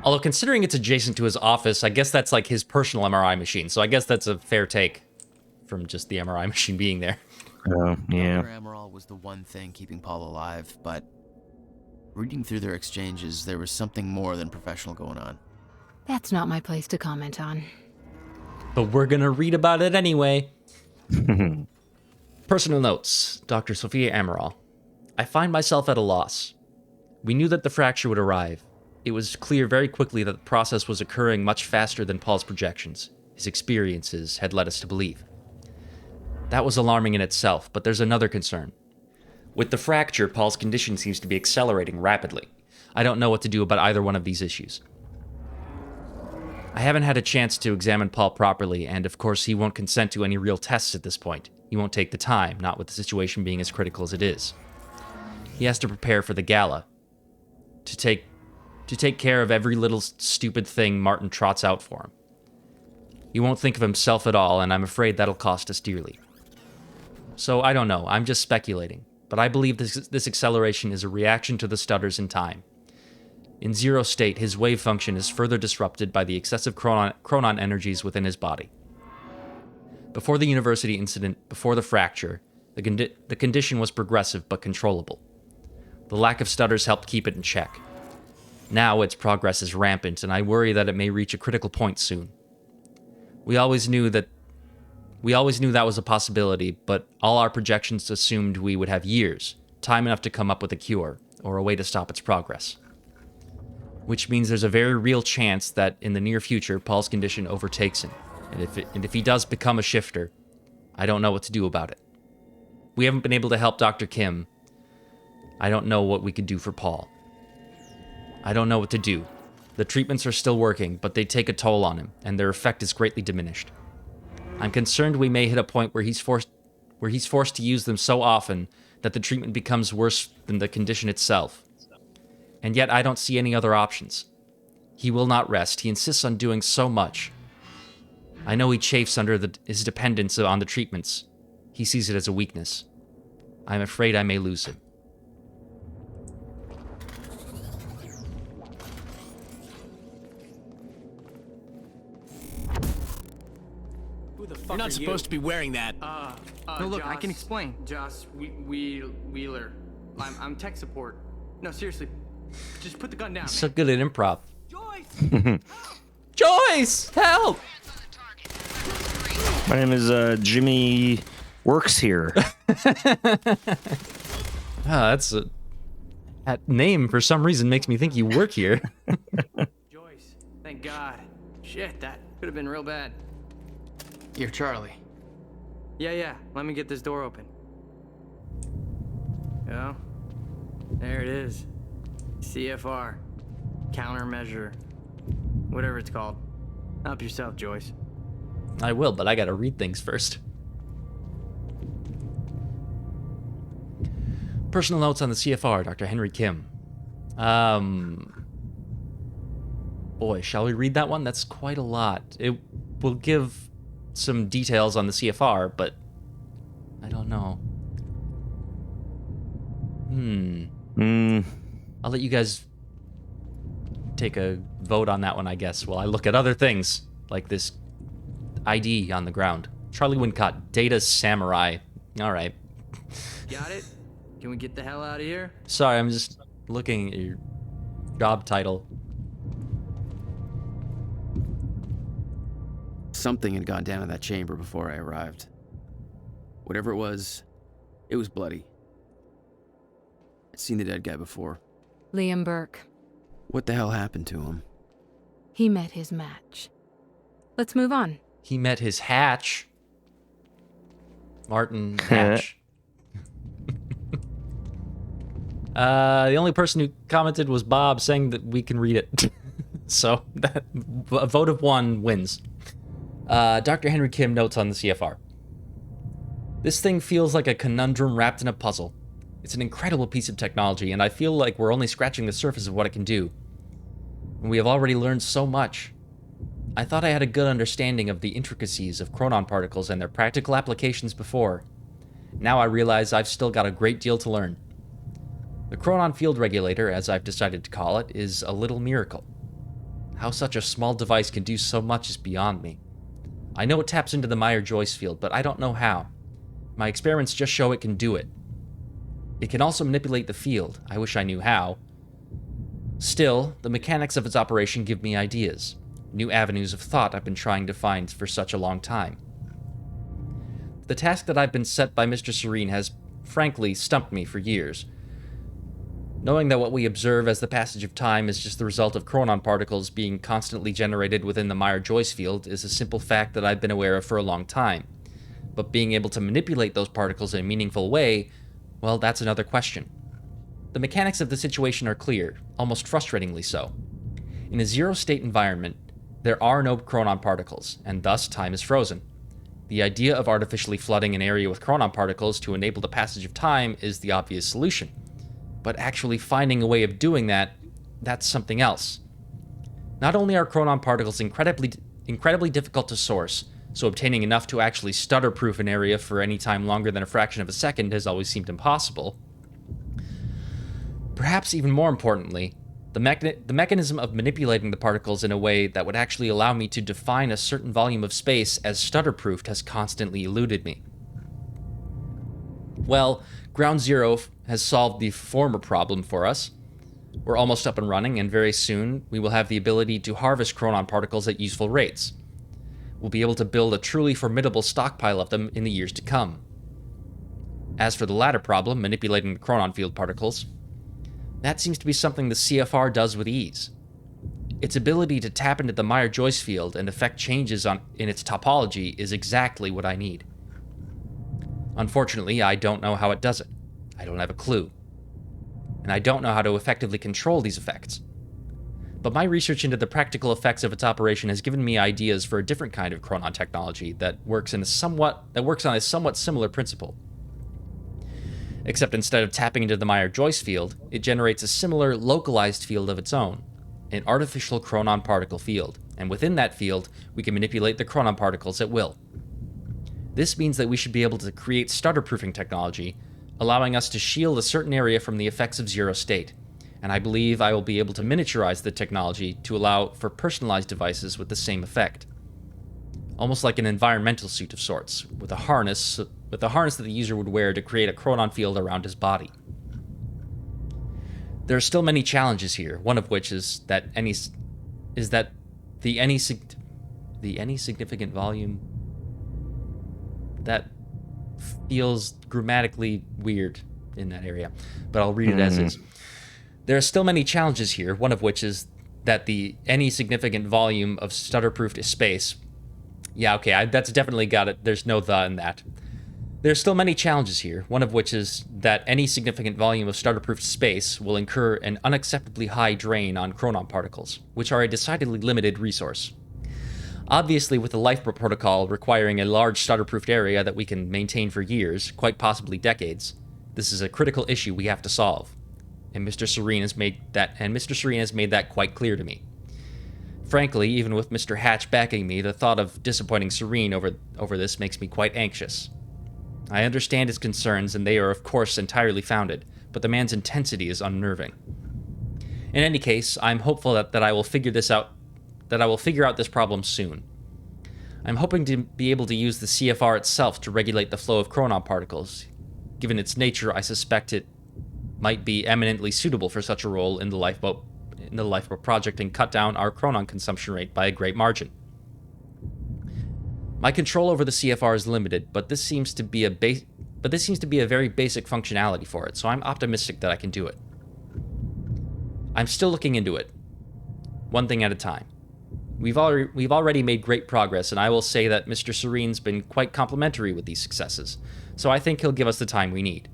Although considering it's adjacent to his office, I guess that's like his personal MRI machine. So I guess that's a fair take from just the MRI machine being there. Yeah. Amaral was the one thing keeping Paul alive, but reading through their exchanges, there was something more than professional going on. That's not my place to comment on. But we're gonna read about it anyway. Personal notes, Dr. Sophia Amaral. I find myself at a loss. We knew that the fracture would arrive. It was clear very quickly that the process was occurring much faster than Paul's projections. His experiences had led us to believe. That was alarming in itself, but there's another concern. With the fracture, Paul's condition seems to be accelerating rapidly. I don't know what to do about either one of these issues. I haven't had a chance to examine Paul properly, and of course he won't consent to any real tests at this point. He won't take the time, not with the situation being as critical as it is. He has to prepare for the gala. To take care of every little stupid thing Martin trots out for him. He won't think of himself at all, and I'm afraid that'll cost us dearly. So I don't know, I'm just speculating. But I believe this acceleration is a reaction to the stutters in time. In zero state, his wave function is further disrupted by the excessive chronon energies within his body. Before the university incident, before the fracture, the condition was progressive but controllable. The lack of stutters helped keep it in check. Now its progress is rampant, and I worry that it may reach a critical point soon. We always knew that was a possibility, but all our projections assumed we would have years, time enough to come up with a cure, or a way to stop its progress. Which means there's a very real chance that in the near future, Paul's condition overtakes him, and if he does become a shifter, I don't know what to do about it. We haven't been able to help Dr. Kim. I don't know what we could do for Paul. I don't know what to do. The treatments are still working, but they take a toll on him, and their effect is greatly diminished. I'm concerned we may hit a point where he's forced to use them so often that the treatment becomes worse than the condition itself. And yet I don't see any other options. He will not rest. He insists on doing so much. I know he chafes under his dependence on the treatments. He sees it as a weakness. I'm afraid I may lose him. You're not supposed to be wearing that. No, look, I can explain. Joss Wheeler. I'm tech support. No, seriously, Just put the gun down, So good at improv. Joyce, help! My name is Jimmy Works here. That name for some reason makes me think you work here. Joyce, thank God. Shit, that could have been real bad. You're Charlie. Yeah. Let me get this door open. Oh, there it is. CFR. Countermeasure. Whatever it's called. Help yourself, Joyce. I will, but I gotta read things first. Personal notes on the CFR, Dr. Henry Kim. Boy, shall we read that one? That's quite a lot. It will give some details on the CFR, but I don't know. I'll let you guys take a vote on that one, I guess, while I look at other things, like this ID on the ground. Charlie Wincott, Data Samurai. All right. Got it? Can we get the hell out of here? Sorry, I'm just looking at your job title. Something had gone down in that chamber before I arrived. Whatever it was bloody. I'd seen the dead guy before. Liam Burke. What the hell happened to him? He met his match. Let's move on. He met his hatch. Martin Hatch. The only person who commented was Bob, saying that we can read it. So, a vote of one wins. Dr. Henry Kim notes on the CFR. This thing feels like a conundrum wrapped in a puzzle. It's an incredible piece of technology, and I feel like we're only scratching the surface of what it can do. And we have already learned so much. I thought I had a good understanding of the intricacies of chronon particles and their practical applications before. Now I realize I've still got a great deal to learn. The chronon field regulator, as I've decided to call it, is a little miracle. How such a small device can do so much is beyond me. I know it taps into the Meyer-Joyce field, but I don't know how. My experiments just show it can do it. It can also manipulate the field. I wish I knew how. Still, the mechanics of its operation give me ideas. New avenues of thought I've been trying to find for such a long time. The task that I've been set by Mr. Serene has, frankly, stumped me for years. Knowing that what we observe as the passage of time is just the result of chronon particles being constantly generated within the Meyer-Joyce field is a simple fact that I've been aware of for a long time. But being able to manipulate those particles in a meaningful way, well, that's another question. The mechanics of the situation are clear, almost frustratingly so. In a zero-state environment, there are no chronon particles, and thus time is frozen. The idea of artificially flooding an area with chronon particles to enable the passage of time is the obvious solution. But actually finding a way of doing that, that's something else. Not only are chronon particles incredibly difficult to source, so obtaining enough to actually stutter-proof an area for any time longer than a fraction of a second has always seemed impossible. Perhaps even more importantly, the mechanism of manipulating the particles in a way that would actually allow me to define a certain volume of space as stutter-proofed has constantly eluded me. Well, Ground Zero has solved the former problem for us. We're almost up and running, and very soon we will have the ability to harvest chronon particles at useful rates. We'll be able to build a truly formidable stockpile of them in the years to come. As for the latter problem, manipulating the chronon field particles, that seems to be something the CFR does with ease. Its ability to tap into the Meyer-Joyce field and affect changes in its topology is exactly what I need. Unfortunately, I don't know how it does it. I don't have a clue. And I don't know how to effectively control these effects. But my research into the practical effects of its operation has given me ideas for a different kind of chronon technology that works on a somewhat similar principle. Except instead of tapping into the Meyer-Joyce field, it generates a similar localized field of its own, an artificial chronon particle field, and within that field, we can manipulate the chronon particles at will. This means that we should be able to create stutter-proofing technology, allowing us to shield a certain area from the effects of zero state, and I believe I will be able to miniaturize the technology to allow for personalized devices with the same effect. Almost like an environmental suit of sorts, with a harness that the user would wear to create a chronon field around his body. There are still many challenges here, one of which is that any significant volume that feels grammatically weird in that area, but I'll read it as is. There are still many challenges here, one of which is that any significant volume of stutter-proofed space. Yeah, okay, that's definitely got it. There's no "the" in that. There are still many challenges here, one of which is that any significant volume of stutter-proofed space will incur an unacceptably high drain on chronon particles, which are a decidedly limited resource. Obviously, with the Lifeboat Protocol requiring a large stutter-proofed area that we can maintain for years, quite possibly decades, this is a critical issue we have to solve. And Mr. Serene has made that quite clear to me. Frankly, even with Mr. Hatch backing me, the thought of disappointing Serene over this makes me quite anxious. I understand his concerns, and they are of course entirely founded, but the man's intensity is unnerving. In any case, I'm hopeful that I will figure out this problem soon. I'm hoping to be able to use the CFR itself to regulate the flow of chronon particles. Given its nature, I suspect it might be eminently suitable for such a role in the lifeboat project and cut down our chronon consumption rate by a great margin. My control over the CFR is limited, but this seems to be a very basic functionality for it, so I'm optimistic that I can do it. I'm still looking into it, one thing at a time. We've already made great progress, and I will say that Mr. Serene's been quite complimentary with these successes, so I think he'll give us the time we need.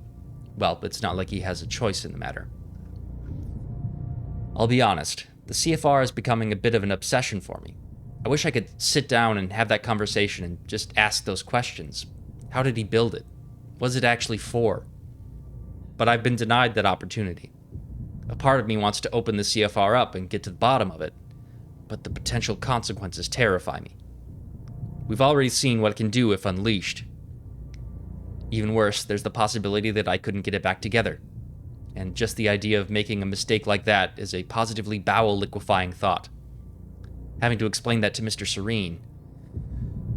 Well, it's not like he has a choice in the matter. I'll be honest, the CFR is becoming a bit of an obsession for me. I wish I could sit down and have that conversation and just ask those questions. How did he build it? What is it actually for? But I've been denied that opportunity. A part of me wants to open the CFR up and get to the bottom of it, but the potential consequences terrify me. We've already seen what it can do if unleashed. Even worse, there's the possibility that I couldn't get it back together. And just the idea of making a mistake like that is a positively bowel-liquefying thought. Having to explain that to Mr. Serene,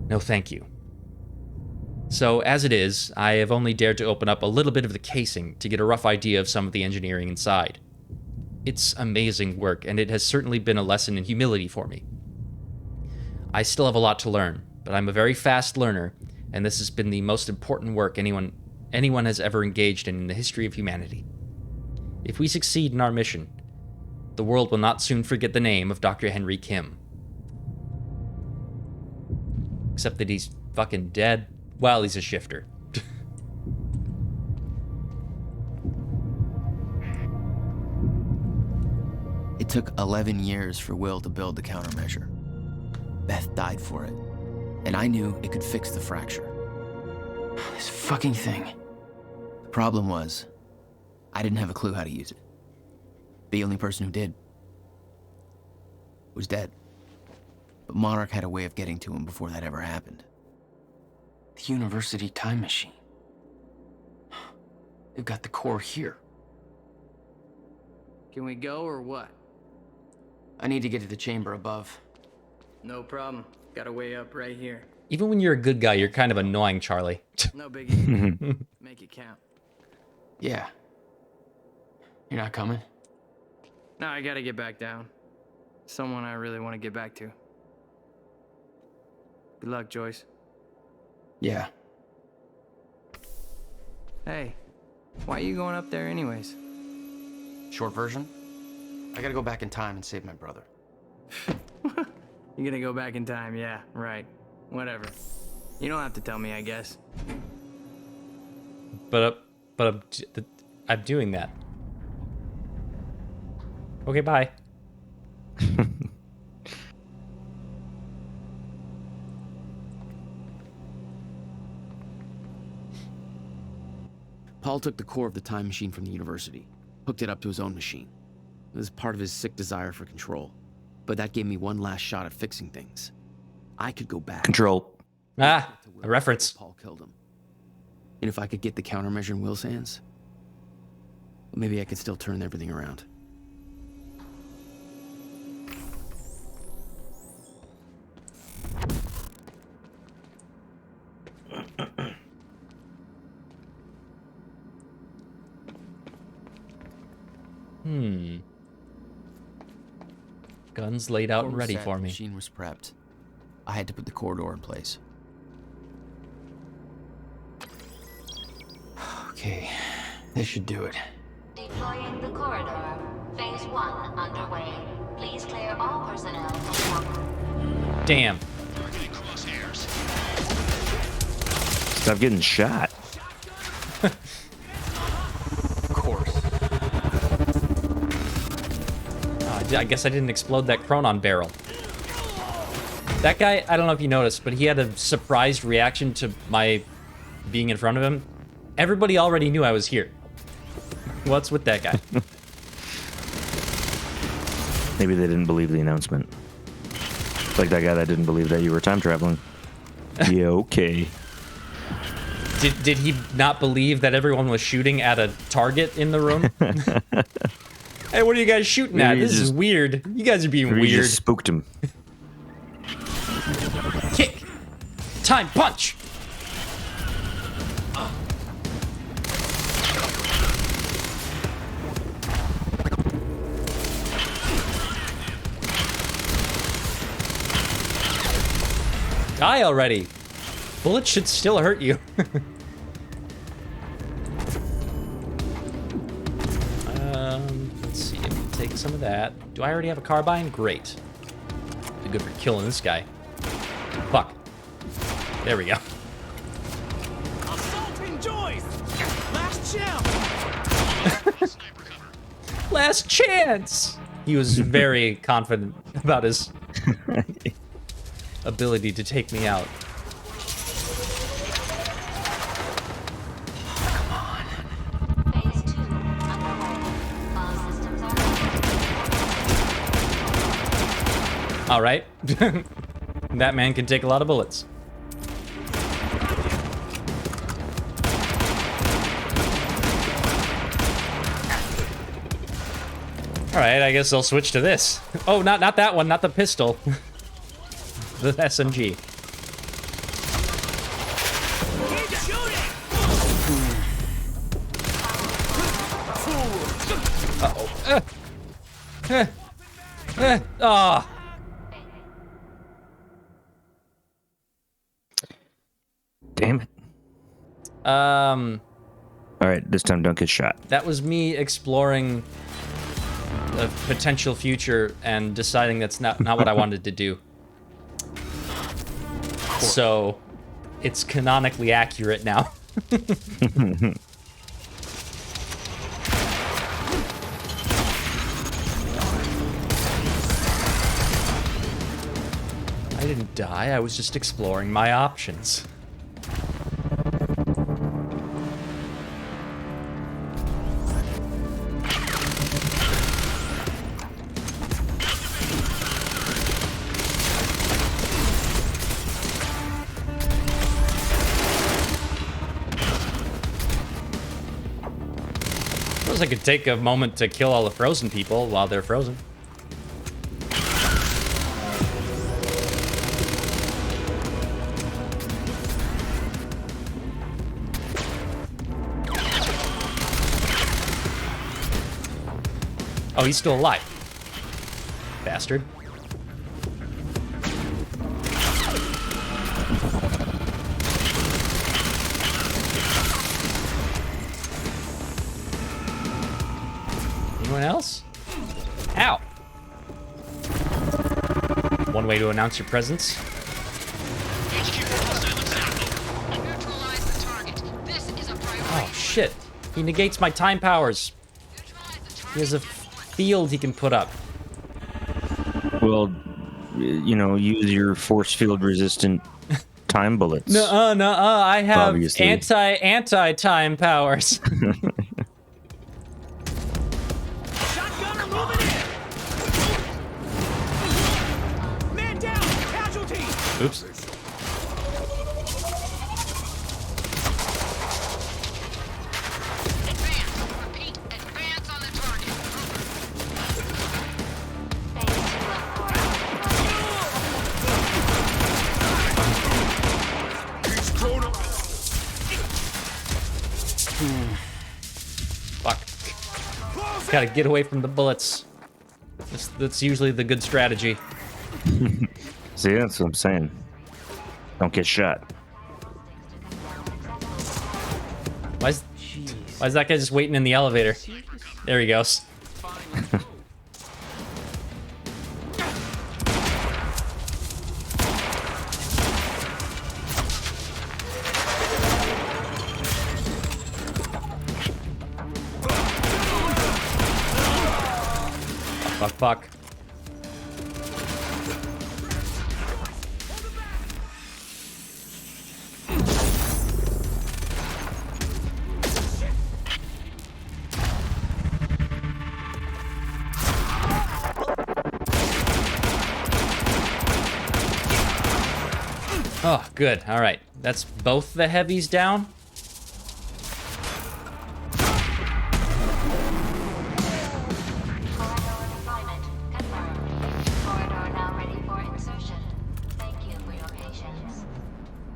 no thank you. So, as it is, I have only dared to open up a little bit of the casing to get a rough idea of some of the engineering inside. It's amazing work, and it has certainly been a lesson in humility for me. I still have a lot to learn, but I'm a very fast learner, and this has been the most important work anyone has ever engaged in the history of humanity. If we succeed in our mission, the world will not soon forget the name of Dr. Henry Kim. Except that he's fucking dead. Well, he's a shifter. It took 11 years for Will to build the countermeasure. Beth died for it, and I knew it could fix the fracture. This fucking thing. The problem was, I didn't have a clue how to use it. The only person who did was dead. But Monarch had a way of getting to him before that ever happened. The University time machine. They've got the core here. Can we go or what? I need to get to the chamber above. No problem. Got a way up right here. Even when you're a good guy, you're kind of annoying, Charlie. No biggie. Make it count. Yeah. You're not coming? No, I gotta get back down. Someone I really want to get back to. Good luck, Joyce. Yeah. Hey, why are you going up there anyways? Short version? I gotta go back in time and save my brother. You're gonna go back in time, yeah, right. Whatever. You don't have to tell me, I guess. But I'm doing that. Okay, bye. Paul took the core of the time machine from the university, hooked it up to his own machine. It was part of his sick desire for control, but that gave me one last shot at fixing things. I could go back. Control. Ah, a reference. Paul killed him. And if I could get the countermeasure in Will's hands, maybe I could still turn everything around. Guns laid out and Before we ready sat, for the me. machine was prepped. I had to put the corridor in place. Okay, this should do it. Deploying the corridor. Phase 1 underway. Please clear all personnel from Damn. Stop getting shot. Of course. I guess I didn't explode that Chronon barrel. That guy, I don't know if you noticed, but he had a surprised reaction to my being in front of him. Everybody already knew I was here. What's with that guy? Maybe they didn't believe the announcement. Like that guy that didn't believe that you were time traveling. Yeah, okay. Did he not believe that everyone was shooting at a target in the room? Hey, what are you guys shooting at? This is weird. You guys are being Maybe you weird. just spooked him. Kick! Time punch! Die already! Bullets should still hurt you. Let's see if we take some of that. Do I already have a carbine? Great. Be good for killing this guy. Fuck. There we go. Assaulting Joyce! Last chance! Last chance! He was very confident about his ability to take me out. Phase 2 underway. All systems are Alright. That man can take a lot of bullets. Alright, I guess I'll switch to this. Oh, not that one, not the pistol. The SMG. Ah. Damn it. All right, this time don't get shot. That was me exploring a potential future and deciding that's not what I wanted to do. So, it's canonically accurate now. I didn't die, I was just exploring my options. Suppose I could take a moment to kill all the frozen people while they're frozen. Oh, he's still alive. Bastard. Anyone else? Ow! One way to announce your presence. Oh shit! He negates my time powers. He has a field he can put up. Well, you know, use your force field resistant time bullets. Nuh-uh. I have Obviously. anti-time powers. Shotgunner moving in! Man down! Casualty! Oops. Close Gotta get away from the bullets. That's usually the good strategy. See, that's what I'm saying. Don't get shot. Why is that guy just waiting in the elevator? There he goes. Fuck. Oh, good. All right. That's both the heavies down.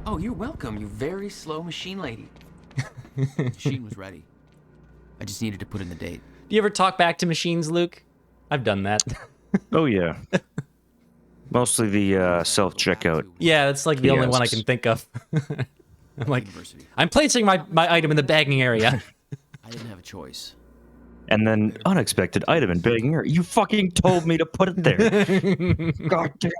Oh, you're welcome, you very slow machine lady. Machine was ready. I just needed to put in the date. Do you ever talk back to machines, Luke? I've done that. Oh, yeah. Mostly the self-checkout. Yeah, that's like the only one I can think of. I'm like, I'm placing my item in the bagging area. I didn't have a choice. And then, unexpected item in bagging area. You fucking told me to put it there. God damn.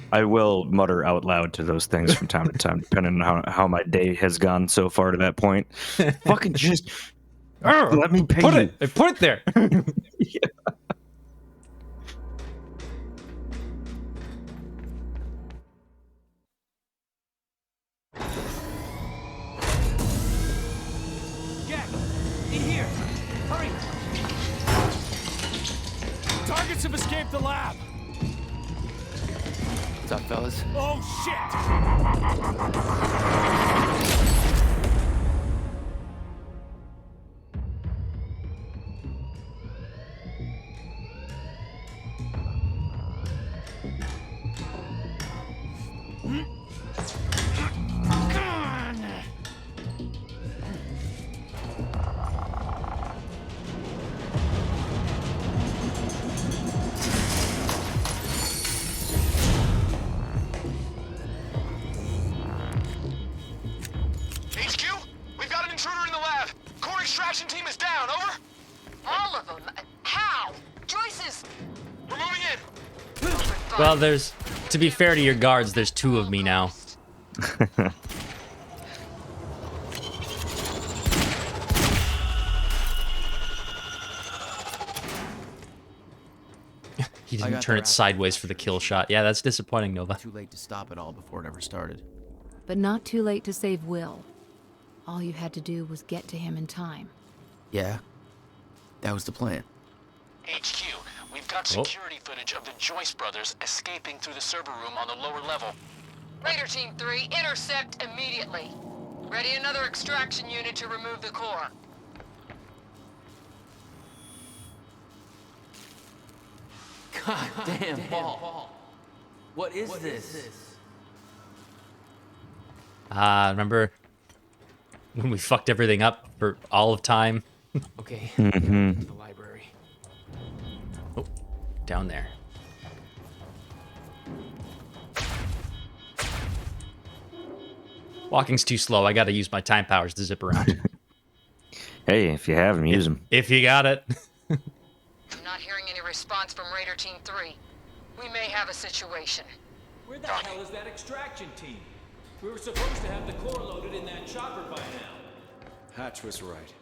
I will mutter out loud to those things from time to time, depending on how my day has gone so far to that point. Fucking just let me pay you. Put it there. Yeah. In here! Hurry! Targets have escaped the lab! What's up, fellas? Oh, shit! Extraction team is down, over? All of them? How? Joyce's... We're moving in. Well, to be fair to your guards, there's 2 of me now. He didn't turn it sideways for the kill shot. Yeah, that's disappointing, Nova. Too late to stop it all before it ever started. But not too late to save Will. All you had to do was get to him in time. Yeah, that was the plan. HQ, we've got security footage of the Joyce brothers escaping through the server room on the lower level. Raider Team 3, intercept immediately. Ready another extraction unit to remove the core. God damn, Paul. What is this? Remember when we fucked everything up for all of time? Okay. Mm-hmm. The library. Oh, down there. Walking's too slow. I gotta use my time powers to zip around. Hey, if you have them, use them. If you got it. I'm not hearing any response from Raider Team 3. We may have a situation. Where the hell is that extraction team? We were supposed to have the core loaded in that chopper by now. Hatch was right.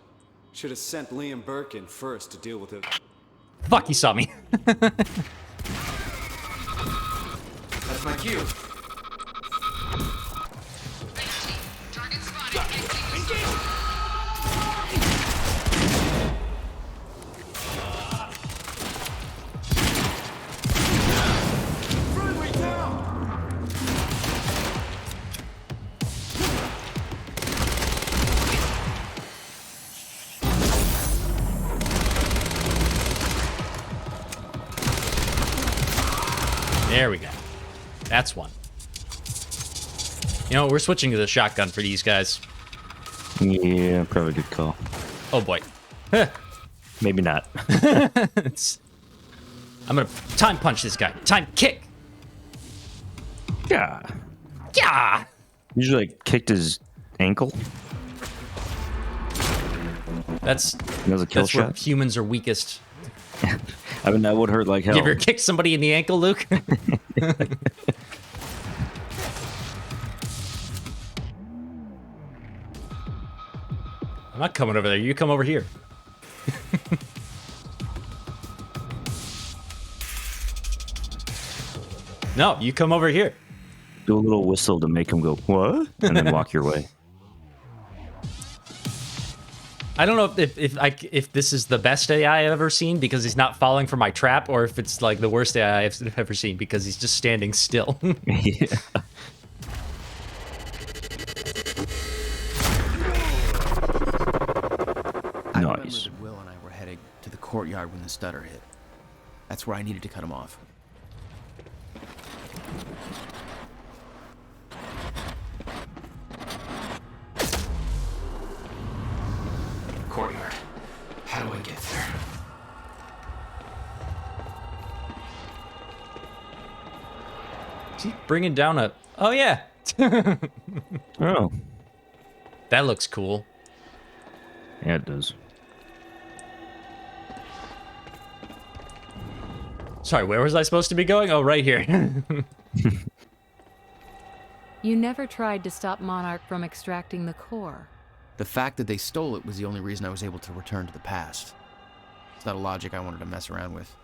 Should have sent Liam Burke in first to deal with it. Fuck, he saw me. That's my cue. Target spotted. Friendly down! There we go. That's one. You know, we're switching to the shotgun for these guys. Yeah, probably a good call. Oh boy. maybe not. I'm gonna time punch this guy. Time kick. Yeah. Yeah. Usually like, kicked his ankle. That's a kill that's where shot. humans are weakest. I mean, that would hurt like hell. You ever kicked somebody in the ankle, Luke? I'm not coming over there. You come over here. No, you come over here. Do a little whistle to make him go, what? And then walk your way. I don't know if this is the best AI I've ever seen because he's not falling for my trap, or if it's like the worst AI I've ever seen because he's just standing still. Yeah. I remember that Will and I were heading to the courtyard when the stutter hit. That's where I needed to cut him off. Courtyard. How do I get there? Is he bringing down a... Oh, yeah. Oh. That looks cool. Yeah, it does. Sorry, where was I supposed to be going? Oh, right here. You never tried to stop Monarch from extracting the core. The fact that they stole it was the only reason I was able to return to the past. It's not a logic I wanted to mess around with.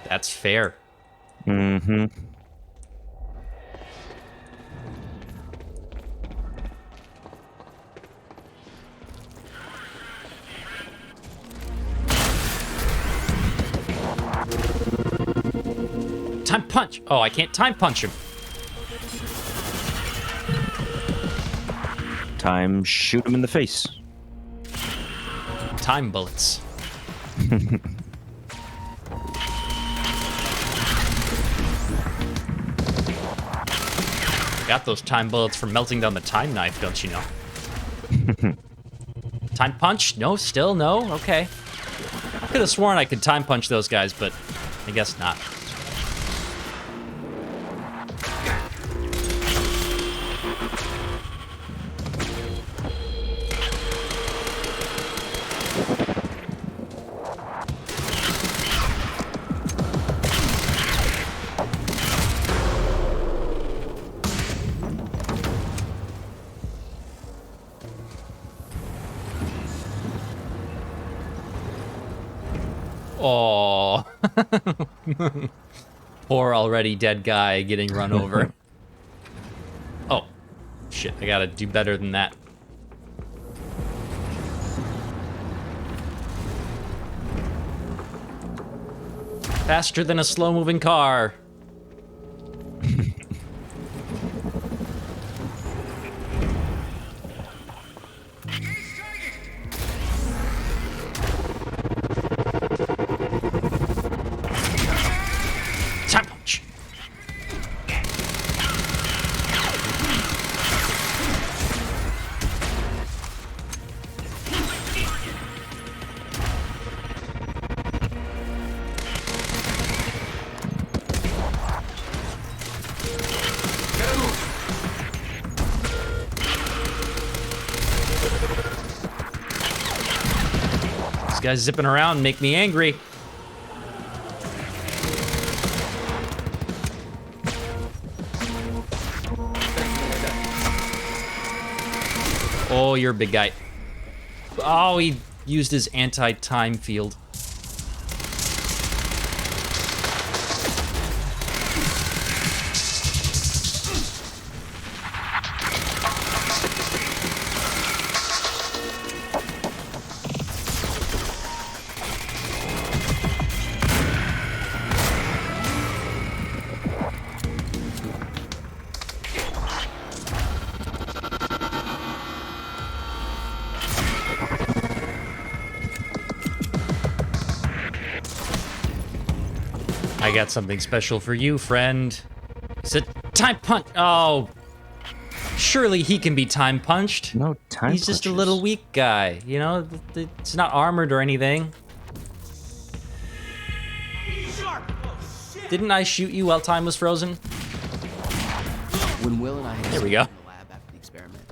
That's fair. Mm-hmm. Time punch. Oh, I can't time punch him. Time shoot him in the face. Time bullets. Got those time bullets for melting down the time knife, don't you know? Time punch? No, still no? Okay. I could have sworn I could time punch those guys, but I guess not. Oh, poor already dead guy getting run over. Oh, shit, I gotta do better than that. Faster than a slow-moving car. Time punch. These guys zipping around make me angry. Oh, you're a big guy. Oh, he used his anti-time field. I got something special for you, friend. It's a time punch. Oh, surely he can be time punched. No time He's just a punches. little weak guy, you know? It's not armored or anything. Didn't I shoot you while time was frozen? When Will and I had There we go. in the lab after the experiment,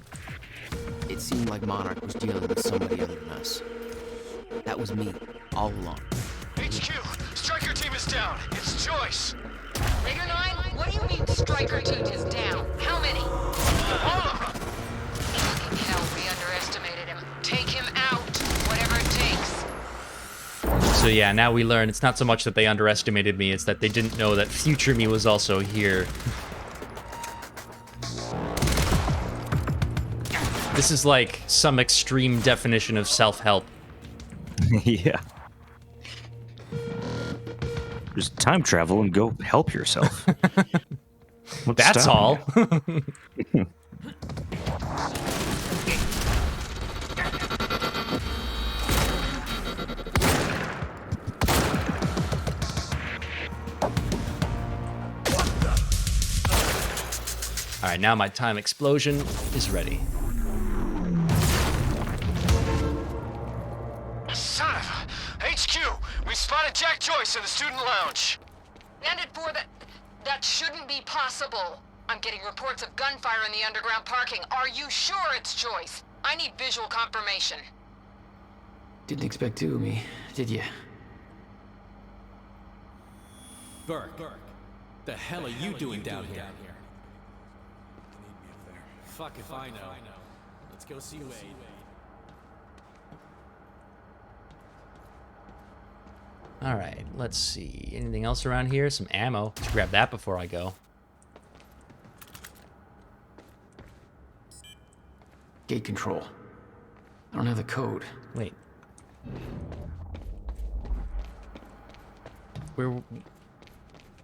it seemed like Monarch was dealing with somebody other than us. That was me, all along. HQ, Striker team is down. It's Joyce. Rigger 9, what do you mean Striker team is down? How many? All of them. Fucking hell, we underestimated him. Take him out, whatever it takes. So yeah, now we learn it's not so much that they underestimated me, it's that they didn't know that future me was also here. This is like some extreme definition of self-help. Yeah. Just time travel and go help yourself. What's That's all. stopping you? All right, now my time explosion is ready. Son of a... HQ, we spotted Jack Joyce in the student lounge. Ended for that. That shouldn't be possible. I'm getting reports of gunfire in the underground parking. Are you sure it's Joyce? I need visual confirmation. Didn't expect two of me, did you? Burke, the hell are you doing down here? Fuck if I know. Let's go see Wade. All right, let's see. Anything else around here? Some ammo. Let's grab that before I go. Gate control. I don't have the code. Wait. Where...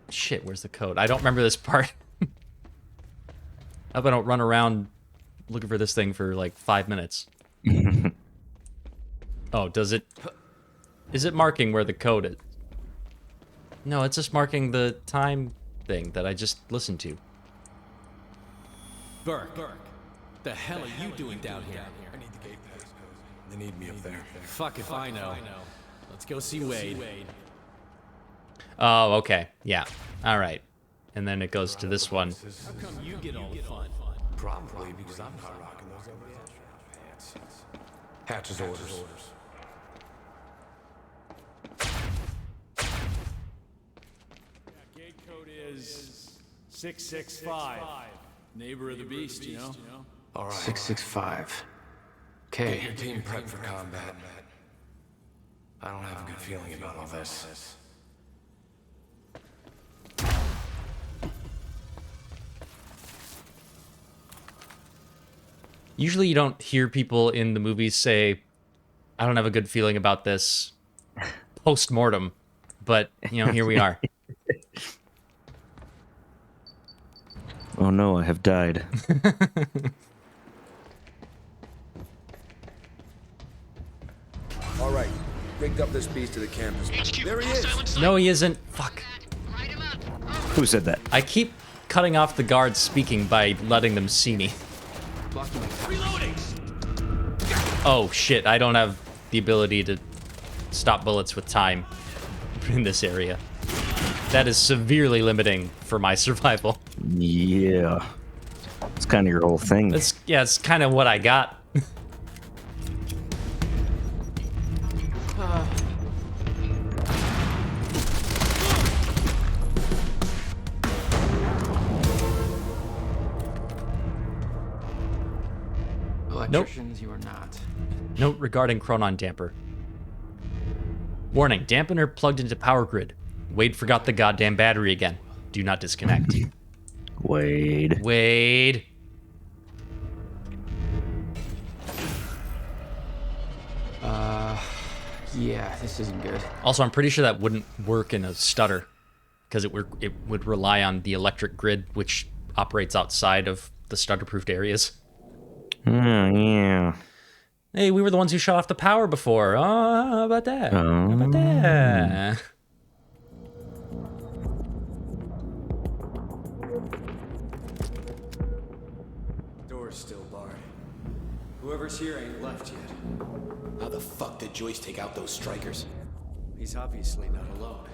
Shit, where's the code? I don't remember this part. I hope I don't run around looking for this thing for like 5 minutes. Oh, does it... Is it marking where the code is? No, it's just marking the time thing that I just listened to. Burke, the hell are you doing down here? I need the gate pass. They need me up there. Fuck if I know. Let's go see Wade. Oh, okay. Yeah. All right. And then it goes to this one. How come you get all the fun? Probably because I'm not rocking those pants. Hatch's orders. Gate code is 665. Neighbor of the beast, you know? All right. 665. Get Okay. your team prepped for combat. I don't have a good feeling about all this. Usually you don't hear people in the movies say, I don't have a good feeling about this post-mortem. But, you know, here we are. Oh no, I have died. All right, rigged up this beast to the campus. There he is. No, he isn't. Fuck. Who said that? I keep cutting off the guards speaking by letting them see me. Oh shit, I don't have the ability to stop bullets with time in this area. That is severely limiting for my survival. Yeah. It's kind of your whole thing. Yeah, it's kind of what I got. Electricians, you are not. Note regarding Chronon Damper. Warning, dampener plugged into power grid. Wade forgot the goddamn battery again. Do not disconnect. Wade. Wade. Yeah, this isn't good. Also, I'm pretty sure that wouldn't work in a stutter because it would rely on the electric grid, which operates outside of the stutter-proofed areas. Yeah. Hey, we were the ones who shut off the power before. Oh, how about that? How about that? still barred. Whoever's here ain't left yet. How the fuck did Joyce take out those strikers? He's obviously not alone.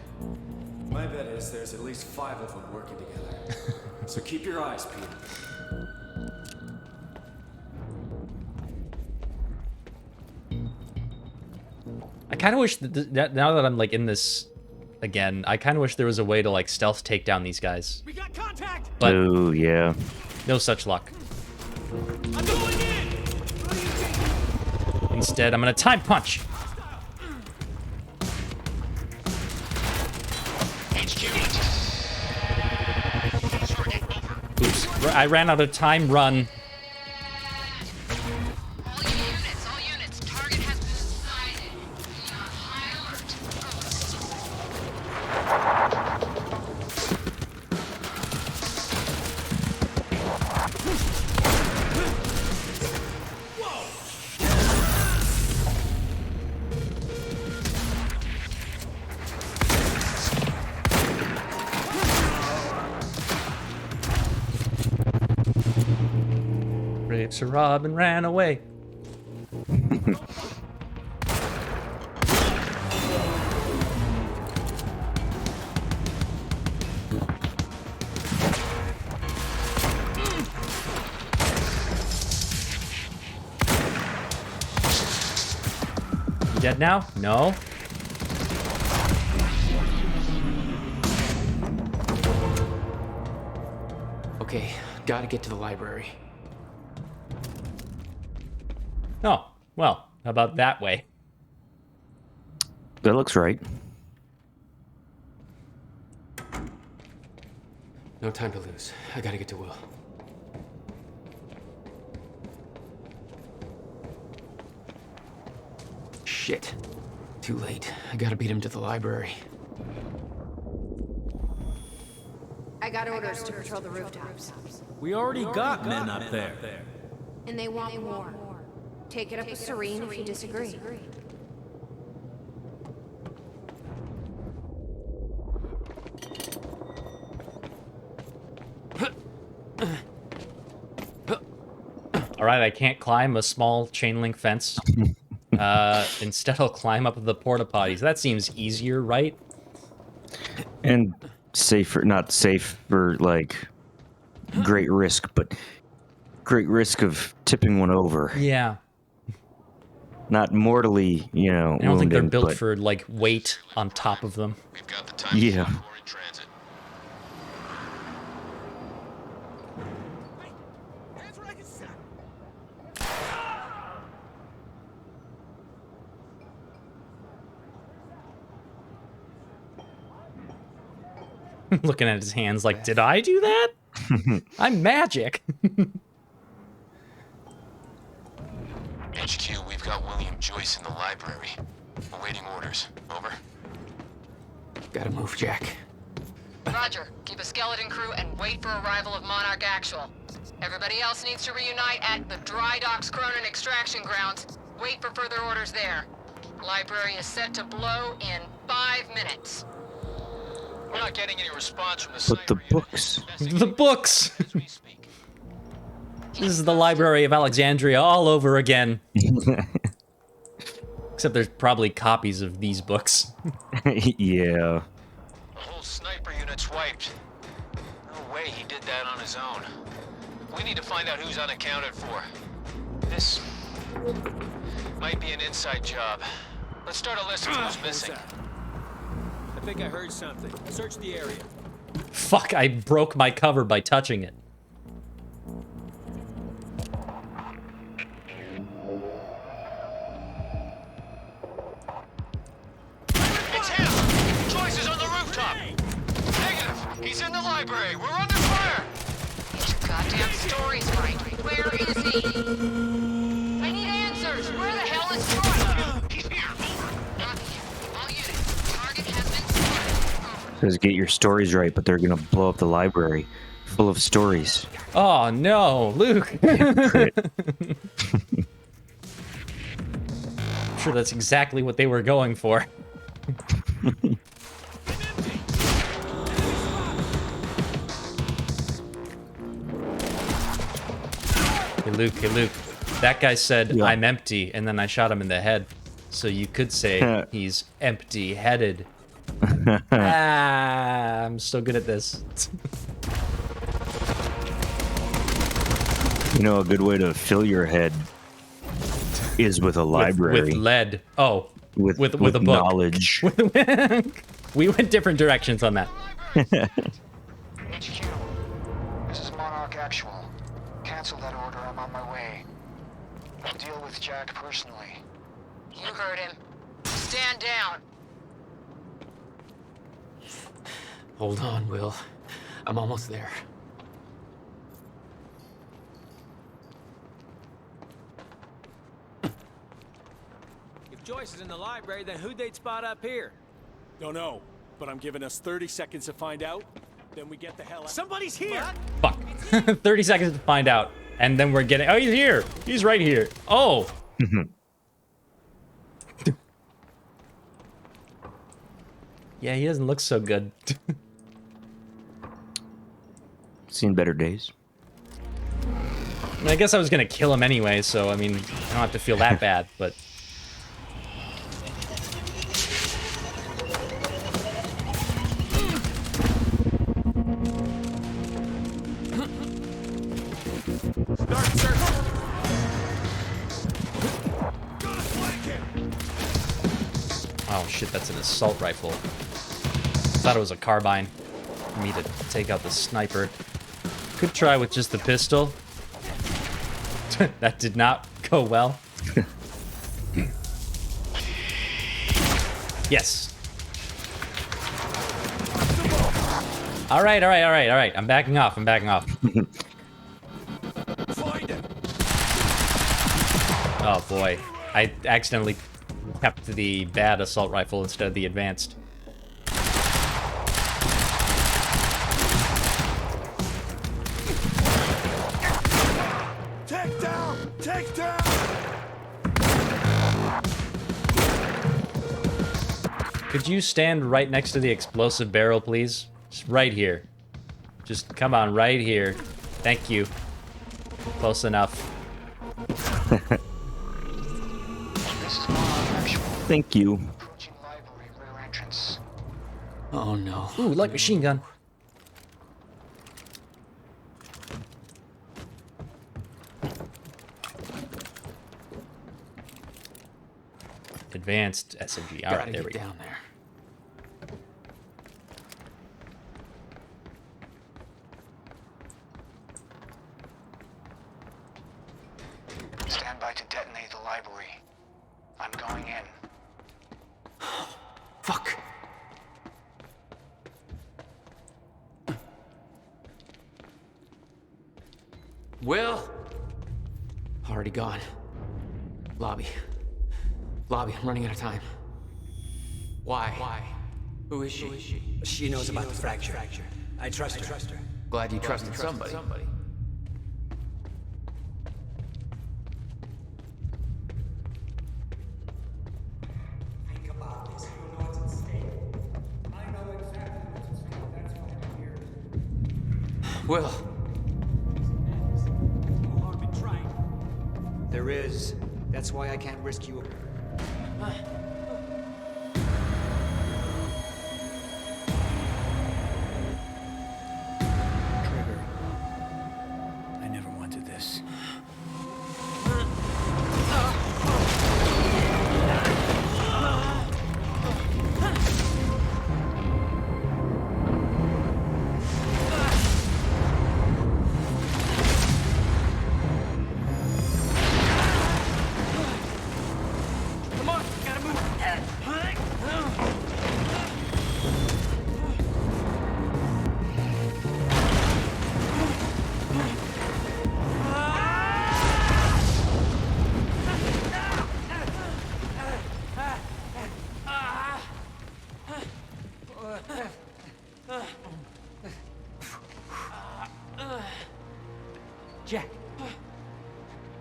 My bet is there's at least 5 of them working together. So keep your eyes peeled. I kind of wish that now that I'm like in this again, I kind of wish there was a way to like stealth take down these guys. We got contact. But Oh yeah. no such luck. I'm going in. Instead, I'm gonna time punch. Oops, I ran out of time. Run. All units, target has been sighted. Be on high alert. Raped Sir Rob and ran away. You dead now? No. Okay, gotta get to the library. Oh, well, how about that way? That looks right. No time to lose. I gotta get to Will. Shit. Too late. I gotta beat him to the library. I got orders to patrol the rooftops. We already got men up there. And they want more. Take it up with Serene if you disagree. All right, I can't climb a small chain link fence. Instead, I'll climb up the porta potties. That seems easier, right? And safer, not safe for like great risk, but great risk of tipping one over. Yeah. Not mortally, you know. I don't think they're wounded, built but for like weight on top of them. yeah. Looking at his hands like, did I do that? I'm magic. HQ, we've got William Joyce in the library. Awaiting orders. Over. Gotta move, Jack. Roger. Keep a skeleton crew and wait for arrival of Monarch Actual. Everybody else needs to reunite at the Dry Docks Cronin extraction grounds. Wait for further orders there. Library is set to blow in 5 minutes. We're not getting any response from the But the books. The books! This is the Library of Alexandria all over again. Except there's probably copies of these books. Yeah. The whole sniper unit's wiped. No way he did that on his own. We need to find out who's unaccounted for. This might be an inside job. Let's start a list of who's missing. I think I heard something. Search the area. Fuck, I broke my cover by touching it. It's him! Joyce is on the rooftop! Negative! He's in the library! We're under fire! Get your goddamn stories right. Where is he? I need answers! Where the hell is Joyce? He's here! Over! All units, target has been spotted. Says get your stories right, but they're gonna blow up the library full of stories. Oh no, Luke! Crit. I'm sure that's exactly what they were going for. Hey Luke. That guy said, I'm empty, and then I shot him in the head. So you could say he's empty-headed. I'm so good at this. You know, a good way to fill your head is with a library. With lead. Oh, with a book. Knowledge. We went different directions on that. HQ, this is Monarch Actual. Cancel that order, I'm on my way. I'll deal with Jack personally. You heard him. Stand down. Hold on, Will. I'm almost there. If Joyce is in the library, then who'd they spot up here? Don't know, but I'm giving us 30 seconds to find out. Then we get the hell out. Somebody's here! Fuck. 30 seconds to find out. And then we're getting... Oh, he's here. He's right here. Oh. Yeah, he doesn't look so good. Seen better days. I mean, I guess I was going to kill him anyway, so, I mean, I don't have to feel that bad, but... Oh shit, that's an assault rifle. Thought it was a carbine for me to take out the sniper. Could try with just the pistol. That did not go well. Yes. All right. I'm backing off. Oh boy. I accidentally kept the bad assault rifle instead of the advanced. Take down! Could you stand right next to the explosive barrel, please? Just right here. Just come on, right here. Thank you. Close enough. Thank you. Oh no. Ooh, like machine gun. Advanced SMG. All right, there we go. Down there. Stand by to detonate the library. I'm going in. Fuck. Will? Already gone. Lobby, I'm running out of time. Why? Who is she? She knows about the fracture. I trust her. Glad you trusted somebody. Think about this. You know what's at stake. I know exactly what's at stake. That's why I'm here. Will. No harm in trying. There is. That's why I can't risk you. Trigger. I never wanted this. Come on, gotta move. Jack. You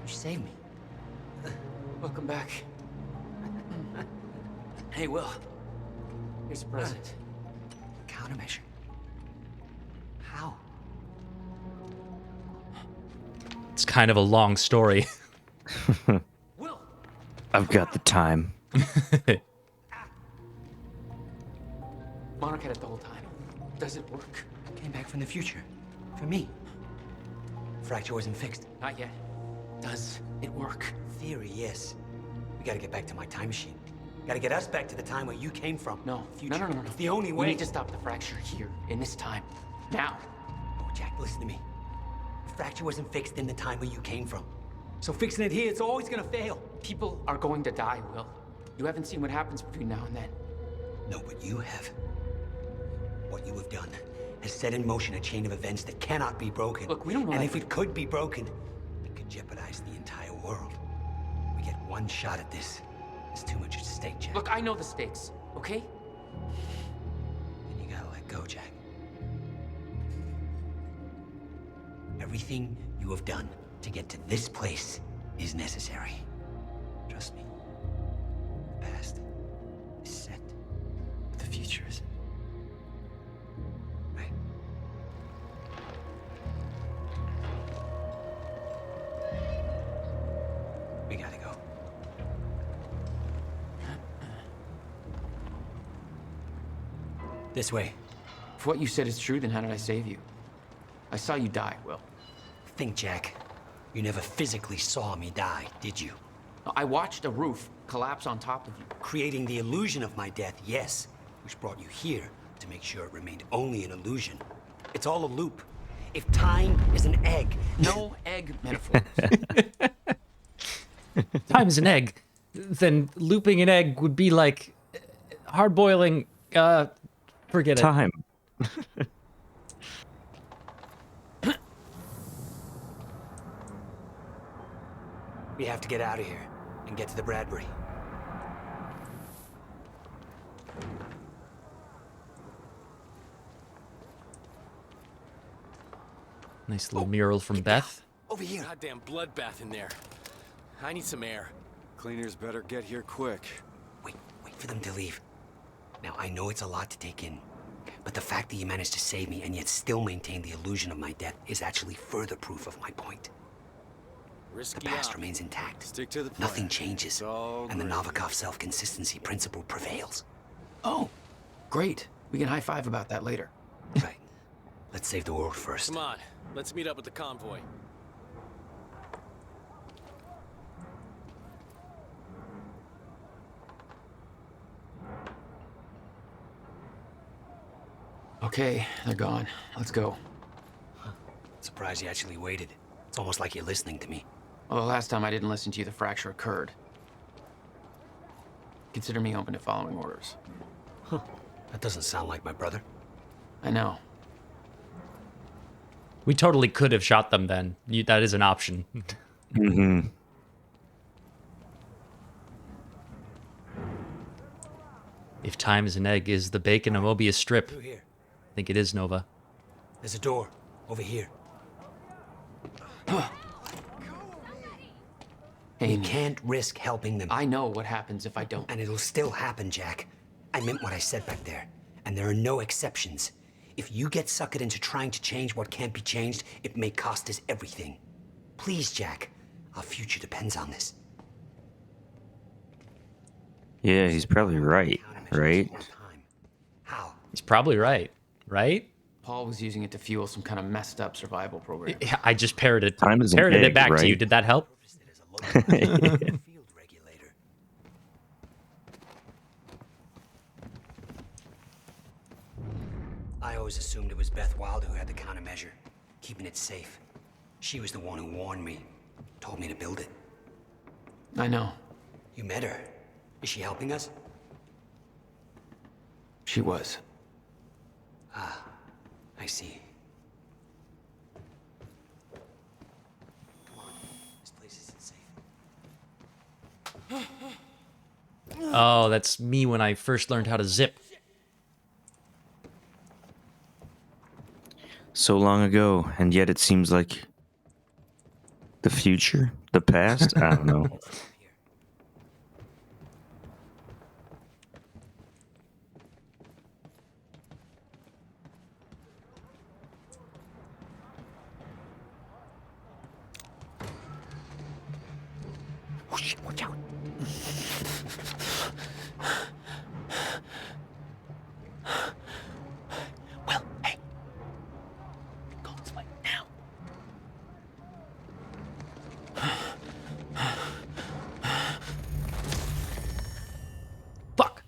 saved me. Welcome back. Hey, Will. Here's a present. Countermeasure. How? It's kind of a long story. I've got the time. Monarch had it the whole time. Does it work? Came back from the future. For me. Fracture wasn't fixed. Not yet. Does it work? Theory, yes. We gotta get back to my time machine. Gotta get us back to the time where you came from. No, future. No. It's the only way. We need to stop the fracture here, in this time. Now. No, Jack, listen to me. The fracture wasn't fixed in the time where you came from. So fixing it here, it's always gonna fail. People are going to die, Will. You haven't seen what happens between now and then. No, but you have. What you have done has set in motion a chain of events that cannot be broken. Look, we don't know. And if it could be broken, it could jeopardize the entire world. We get one shot at this. There's too much at stake, Jack. Look, I know the stakes, okay? Then you gotta let go, Jack. Everything you have done to get to this place is necessary. Trust me. The past is set, but the future isn't. Right? We gotta go. This way. If what you said is true, then how did I save you? I saw you die, Will. Think, Jack. You never physically saw me die, did you? I watched a roof collapse on top of you. Creating the illusion of my death, yes. Which brought you here to make sure it remained only an illusion. It's all a loop. If time is an egg... No egg metaphors. Time is an egg. Then looping an egg would be like hard boiling. Forget it. Time. We have to get out of here and get to the Bradbury. Nice little mural from Beth. Over here. Goddamn bloodbath in there. I need some air. Cleaners better get here quick. Wait for them to leave. Now, I know it's a lot to take in, but the fact that you managed to save me and yet still maintain the illusion of my death is actually further proof of my point. Risky The past op. remains intact. Stick to the plan. Nothing changes, It's all and the gravy. Novikov self-consistency principle prevails. Oh, great. We can high-five about that later. Right. Let's save the world first. Come on, let's meet up with the convoy. Okay, they're gone. Let's go. Surprised you actually waited. It's almost like you're listening to me. Well, the last time I didn't listen to you, the fracture occurred. Consider me open to following orders. That doesn't sound like my brother. I know. We totally could have shot them then. That is an option. Mm-hmm. If time is an egg, is the bacon a Mobius strip? Through here. I think it is, Nova. There's a door over here. You can't risk helping them. I know what happens if I don't. And it'll still happen, Jack. I meant what I said back there. And there are no exceptions. If you get suckered into trying to change what can't be changed, it may cost us everything. Please, Jack. Our future depends on this. Yeah, he's probably right. Right? How? He's probably right. Right? Paul was using it to fuel some kind of messed up survival program. Yeah, I just parroted Time is an it egg, back to you. right? Did that help? I always assumed it was Beth Wilder who had the countermeasure, keeping it safe. She was the one who warned me, told me to build it. I know. You met her. Is she helping us? She was. Ah, I see. Come on, this place isn't safe. Oh, that's me when I first learned how to zip. So long ago, and yet it seems like the future, the past. I don't know. Oh shit, watch out. Well, hey. Go this way now. Fuck.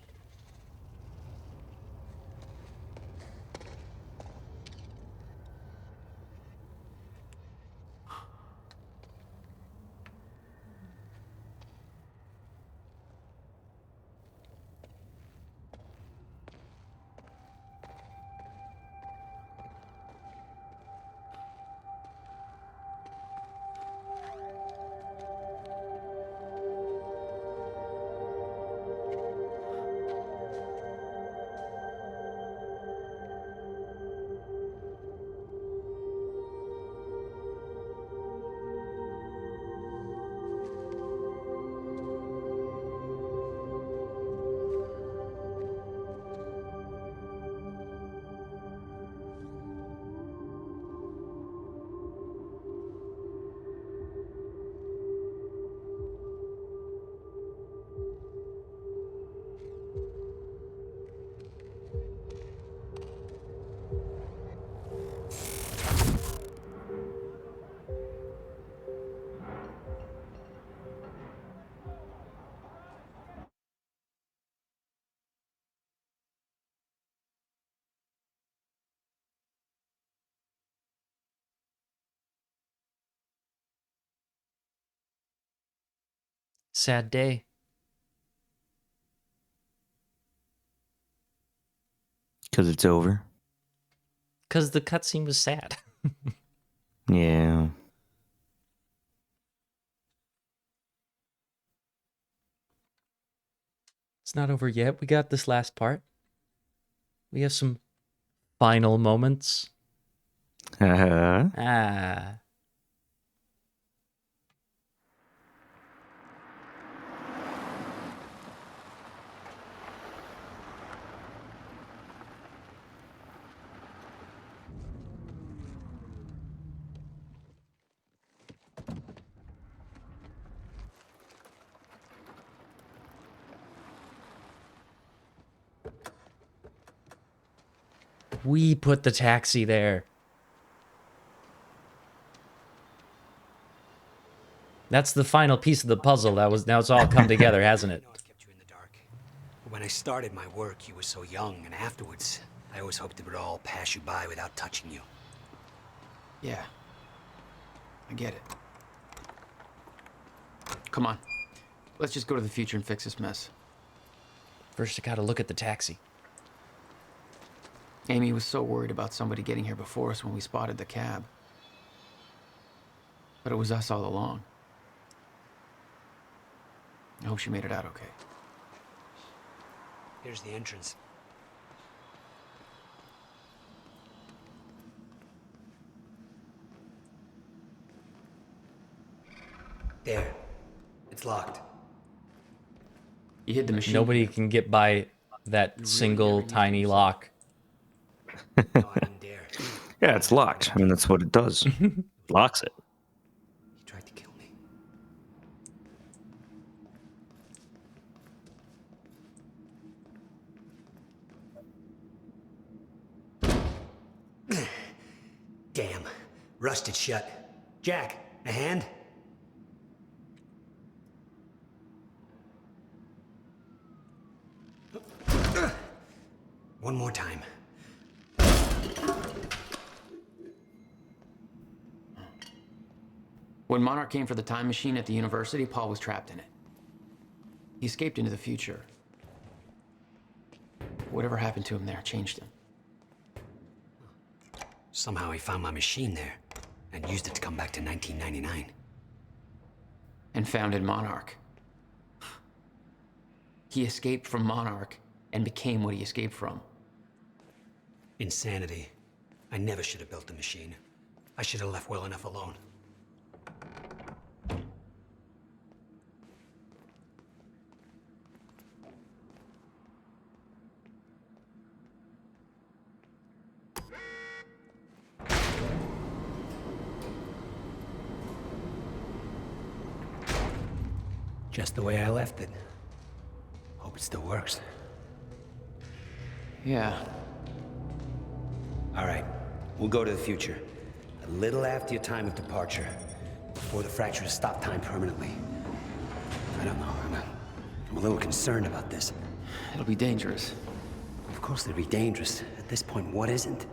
Sad day. Because it's over. Because the cutscene was sad. Yeah. It's not over yet. We got this last part. We have some final moments. Ah. We put the taxi there. That's the final piece of the puzzle. Now it's all come together, hasn't it? When I started my work, you were so young, and afterwards, I always hoped it would all pass you by without touching you. Yeah. I get it. Come on. Let's just go to the future and fix this mess. First, I gotta look at the taxi. Amy was so worried about somebody getting here before us when we spotted the cab. But it was us all along. I hope she made it out okay. Here's the entrance. There. It's locked. You hid the machine. Nobody can get by that single tiny lock. Yeah, it's locked. I mean, that's what it does. Locks it. He tried to kill me. Damn. Rusted shut. Jack, a hand? One more time. When Monarch came for the time machine at the university, Paul was trapped in it. He escaped into the future. Whatever happened to him there changed him. Somehow he found my machine there and used it to come back to 1999. And founded Monarch. He escaped from Monarch and became what he escaped from. Insanity. I never should have built the machine. I should have left well enough alone. Just the way I left it. Hope it still works. Yeah. All right, we'll go to the future. A little after your time of departure. Before the fracture to stop time permanently. I don't know, I'm a little concerned about this. It'll be dangerous. Of course it'll be dangerous. At this point, what isn't?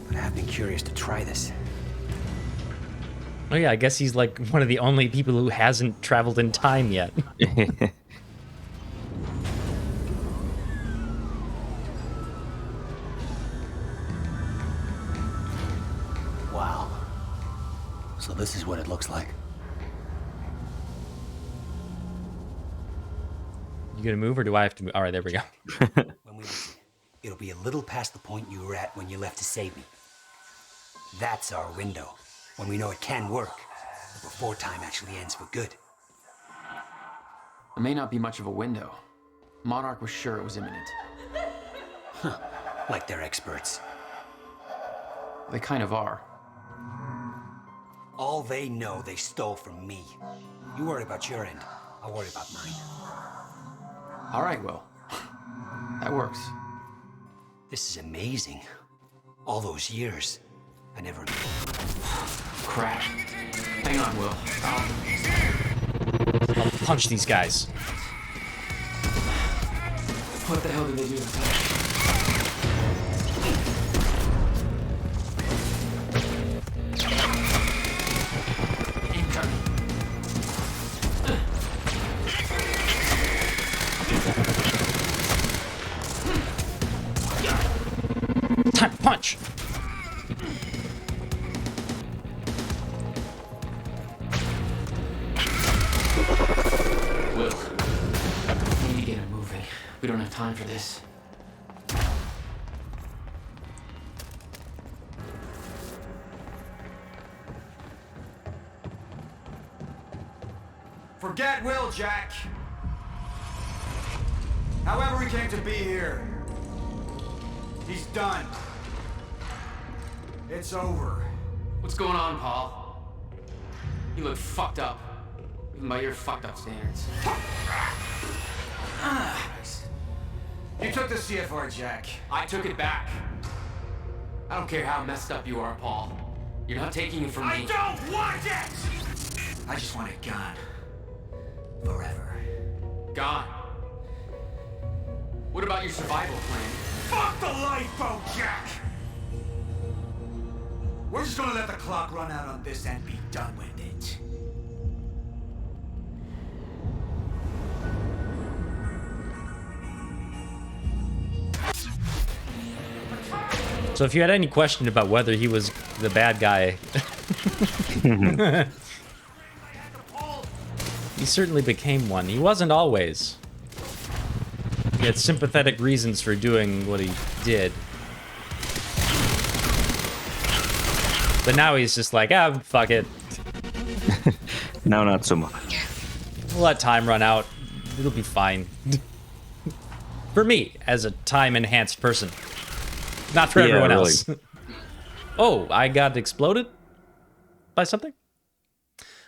But I have been curious to try this. Oh yeah, I guess he's like one of the only people who hasn't traveled in time yet. Wow. So this is what it looks like. You gonna move or do I have to move? All right, there we go. When we exit, it'll be a little past the point you were at when you left to save me. That's our window. When we know it can work. Before time actually ends for good. It may not be much of a window. Monarch was sure it was imminent. Huh. Like they're experts. They kind of are. All they know they stole from me. You worry about your end. I'll worry about mine. All right, Will. That works. This is amazing. All those years. I never... Crap. Hang on, Will. I'll punch these guys. What the hell did they do to the Time to punch. Will, we need to get him moving. We don't have time for this. Forget Will, Jack. However he came to be here, he's done. It's over. What's going on, Paul? You look fucked up. Even by your fucked up standards. You took the CFR, Jack. I took it back. I don't care how messed up you are, Paul. You're not taking it from me. I don't want it! I just want it gone. Forever. Gone. What about your survival plan? Fuck the lifeboat, Jack! We're just gonna let the clock run out on this and be done with it. So if you had any question about whether he was the bad guy, he certainly became one. He wasn't always. He had sympathetic reasons for doing what he did. But now he's just like, ah, fuck it. Now not so much. We'll let time run out. It'll be fine. For me, as a time-enhanced person. Not for everyone else. Oh, I got exploded? By something?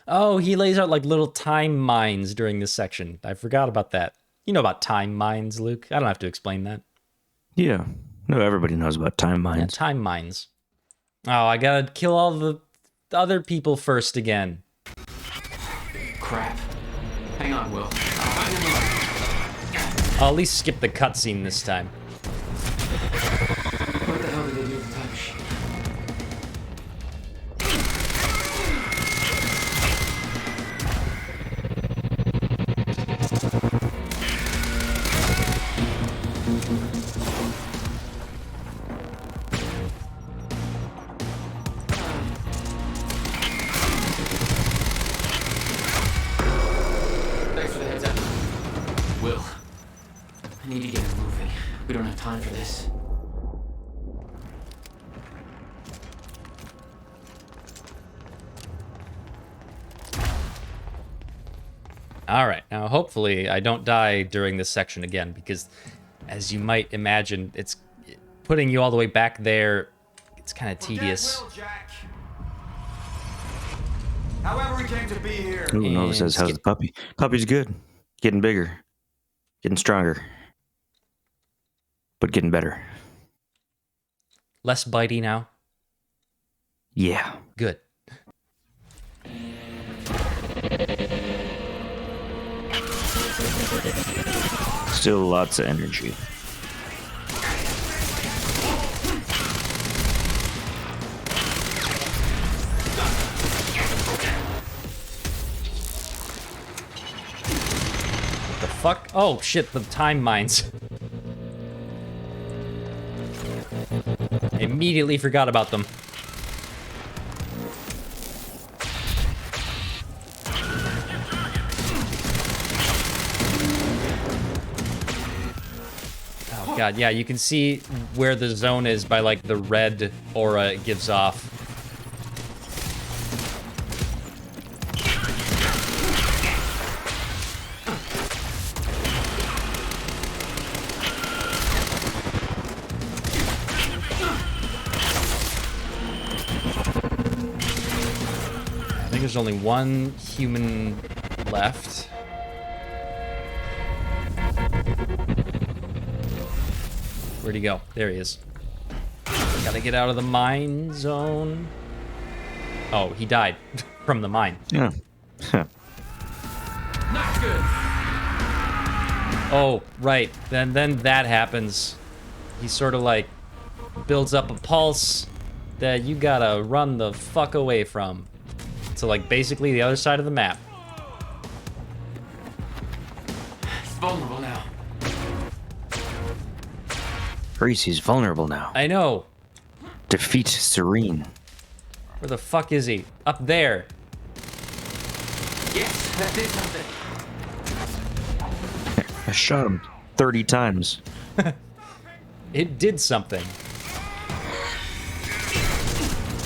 Oh, he lays out like little time mines during this section. I forgot about that. You know about time mines, Luke. I don't have to explain that. Yeah. No, everybody knows about time mines. Yeah, time mines. Oh, I gotta kill all the other people first again. Crap. Hang on, Will. I'll at least skip the cutscene this time. What the hell did they do with the time machine? Thanks for the heads up. Will, I need to get him moving. We don't have time for this. All right, now hopefully I don't die during this section again, because as you might imagine, it's putting you all the way back there. It's kind of tedious. However we came to be here. Ooh, Nova says, how's the puppy? Puppy's good. Getting bigger. Getting stronger. But getting better. Less bitey now. Yeah. Good. Still lots of energy. What the fuck? Oh shit, the time mines. I immediately forgot about them. Oh god, yeah, you can see where the zone is by like the red aura it gives off. I think there's only one human left. Where'd he go? There he is. Gotta get out of the mine zone. Oh, he died from the mine. Yeah. Not good. Oh, right. Then that happens. He sort of like builds up a pulse that you gotta run the fuck away from. So like basically the other side of the map. It's vulnerable now. Reese's vulnerable now. I know. Defeat Serene. Where the fuck is he? Up there. Yes, that did something. I shot him 30 times. It did something.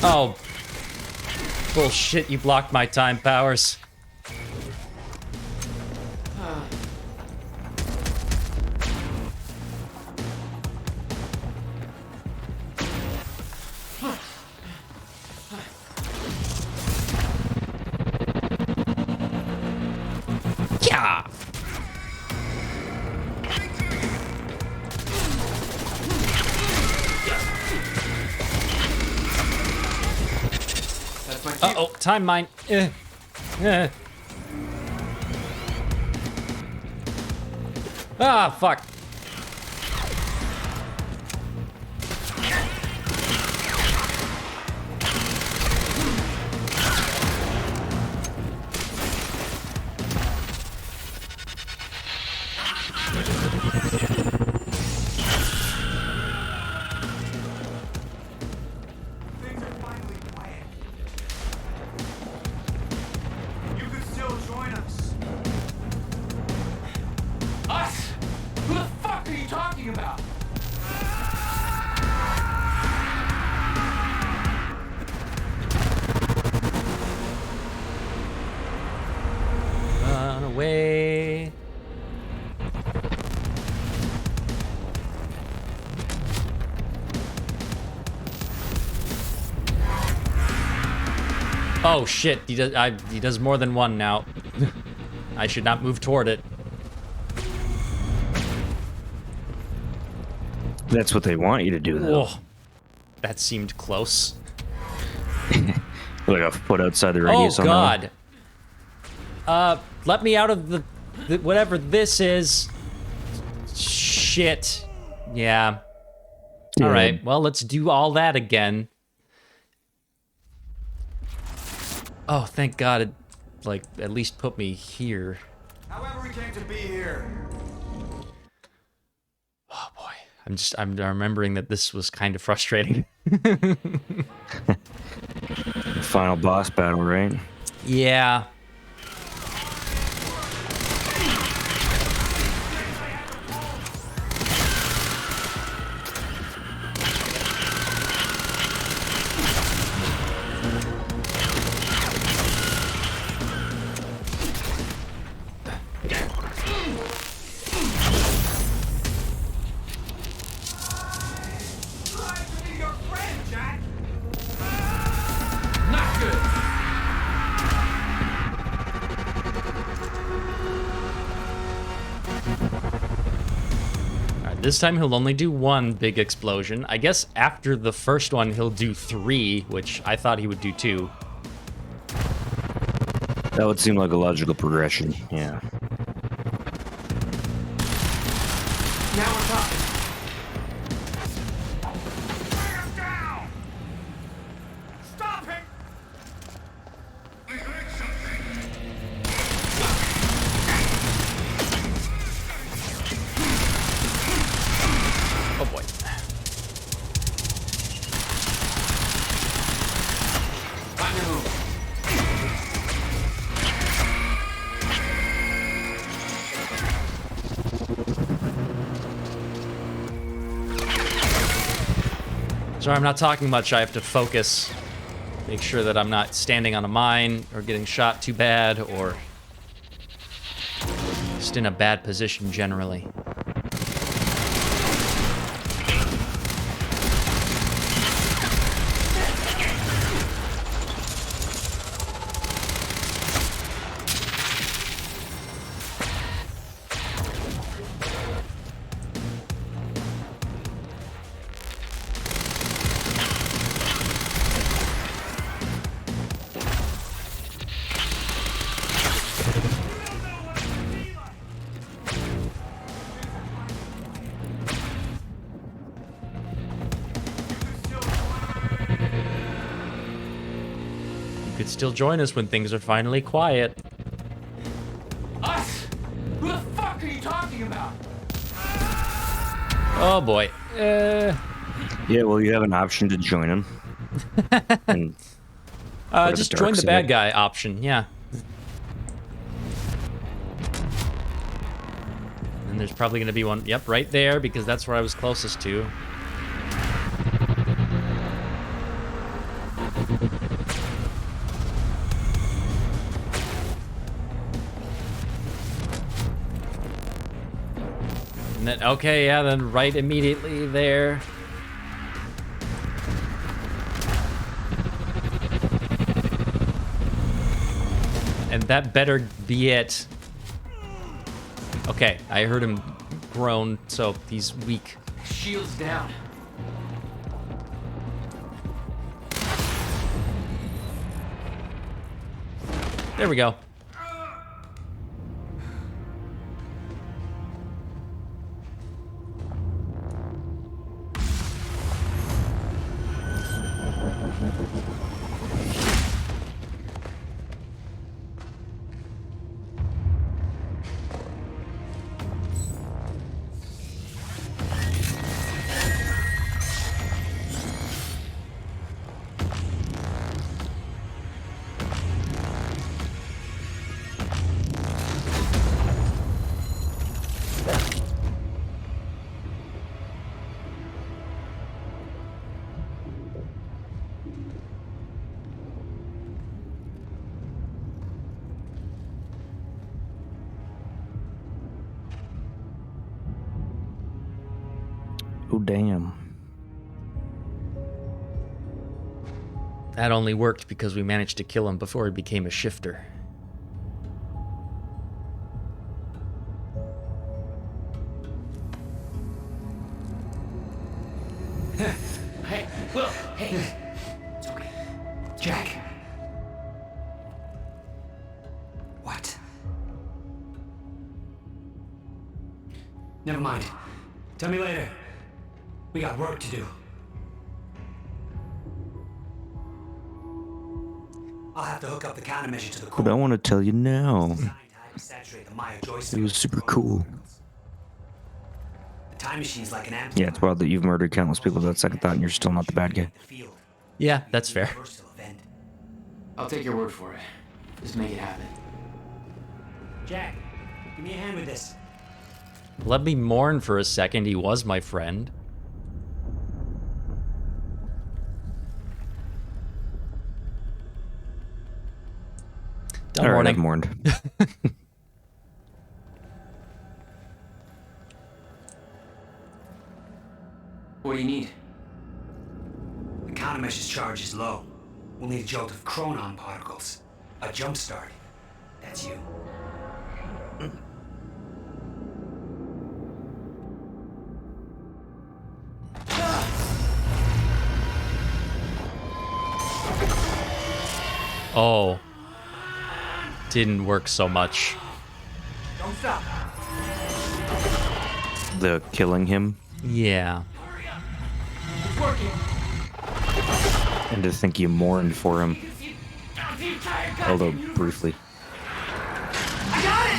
Oh. Bullshit, you blocked my time powers. Yeah. That's my cue. Uh-oh, time mine. Ah, fuck. Things are finally quiet. You could still join us. Us? Who the fuck are you talking about? Run away. Oh shit, he does more than one now. I should not move toward it. That's what they want you to do, though. Oh, that seemed close. Like a foot outside the radius Oh on that god. Let me out of the whatever this is. Shit. Yeah. Yeah. All right. Well, let's do all that again. Oh, thank God it, like, at least put me here. However we came to be here. Oh boy. I'm remembering that this was kind of frustrating. The final boss battle, right? Yeah. Not good. this time he'll only do 1 big explosion. I guess after the first one, he'll do 3, which I thought he would do 2. That would seem like a logical progression, yeah. Now we're talking. Stop it! Oh boy. Time to move. Sorry, I'm not talking much. I have to focus. Make sure that I'm not standing on a mine or getting shot too bad or just in a bad position generally. Still join us when things are finally quiet. Us? Who the fuck are you talking about? Oh boy. Yeah, well, you have an option to join him. And just join the bad guy option, yeah. And there's probably going to be one, yep, right there, because that's where I was closest to. Okay, yeah, then right immediately there. And that better be it. Okay, I heard him groan, so he's weak. Shields down. There we go. Oh, damn. That only worked because we managed to kill him before he became a shifter. Hey, Will, hey. It's okay. Jack. What? Never mind. Tell me later. We got work to do. I'll have to hook up the countermeasure to the core. But I want to tell you now. Saturate the Maya It joystick. was super cool. The time machine's like an amp. Yeah, it's wild that you've murdered countless people without second thought and you're still not the bad guy. Yeah, that's fair. I'll take your word for it. Just make it happen. Jack, give me a hand with this. Let me mourn for a second. He was my friend. Done All right, mourning. I've mourned. What do you need? The countermeasure's charge is low. We'll need a jolt of chronon particles. A jump start. That's you. Oh. Didn't work so much. Don't stop. The killing him. Yeah. It's working. And to think you mourned for him. Although briefly. I got it.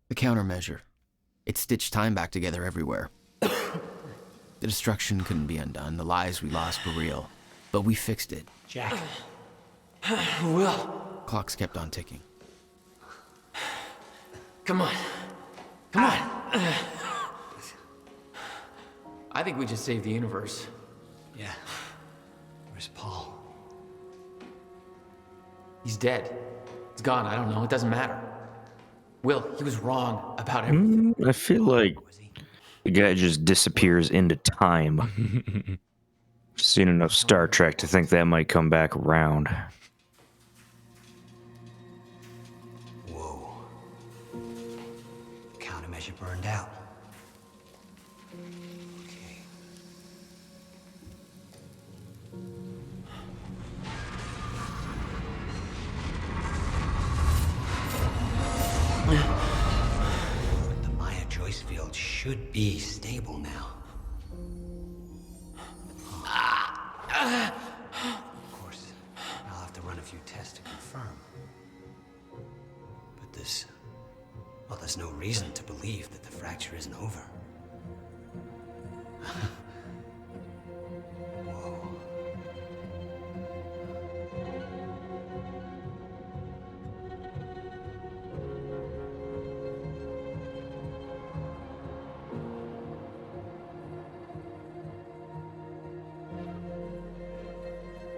The countermeasure. It stitched time back together everywhere. The destruction couldn't be undone. The lives we lost were real. But we fixed it. Jack. Will. Clocks kept on ticking. Come on. Come on. I think we just saved the universe. Yeah. Where's Paul? He's dead. He's gone. I don't know. It doesn't matter. Will, he was wrong about everything. I feel like the guy just disappears into time. Seen enough Star Trek to think that might come back around. Whoa. Countermeasure burned out. Okay. But the Maya Joyce field should be stable now. Of course, I'll have to run a few tests to confirm. But there's no reason to believe that the fracture isn't over. Whoa.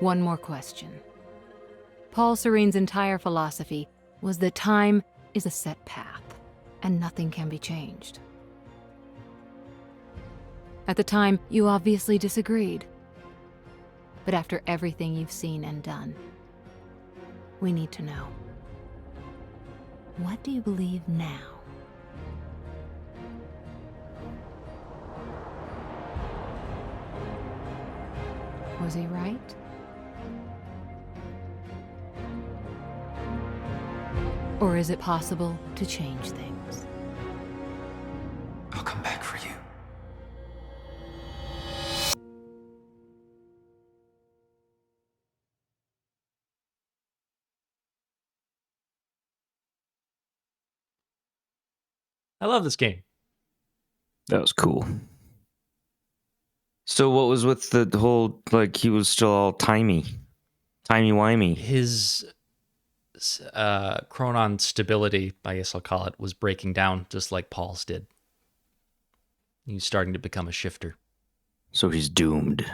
One more question. Paul Serene's entire philosophy was that time is a set path, and nothing can be changed. At the time, you obviously disagreed. But after everything you've seen and done, we need to know. What do you believe now? Was he right? Or is it possible to change things? I'll come back for you. I love this game. That was cool. So what was with the whole, like, he was still all timey-wimey? His chronon stability, I guess I'll call it, was breaking down just like Paul's did. He's starting to become a shifter. So he's doomed.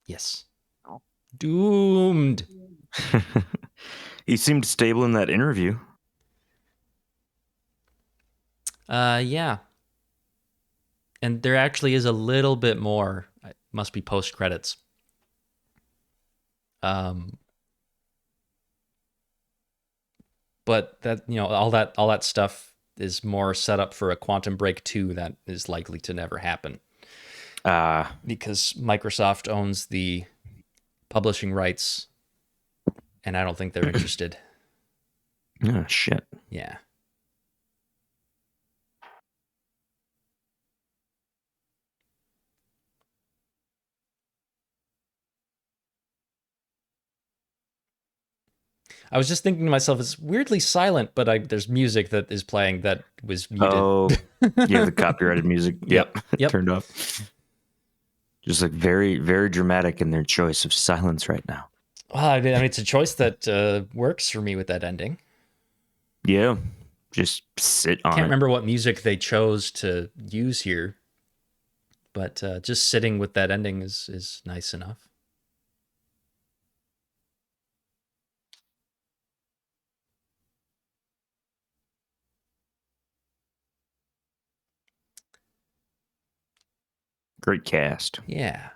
Yes. Doomed. He seemed stable in that interview. Yeah. And there actually is a little bit more. It must be post credits. But that, you know, all that stuff is more set up for a Quantum Break 2 that is likely to never happen. Because Microsoft owns the publishing rights, and I don't think they're interested. Oh, shit. Yeah. I was just thinking to myself, it's weirdly silent, but there's music that is playing that was muted. Oh, yeah, the copyrighted music. Yep. Turned off. Just like very, very dramatic in their choice of silence right now. Well, I mean, it's a choice that works for me with that ending. Yeah, just sit on it. Can't remember what music they chose to use here, but just sitting with that ending is nice enough. Great cast. Yeah.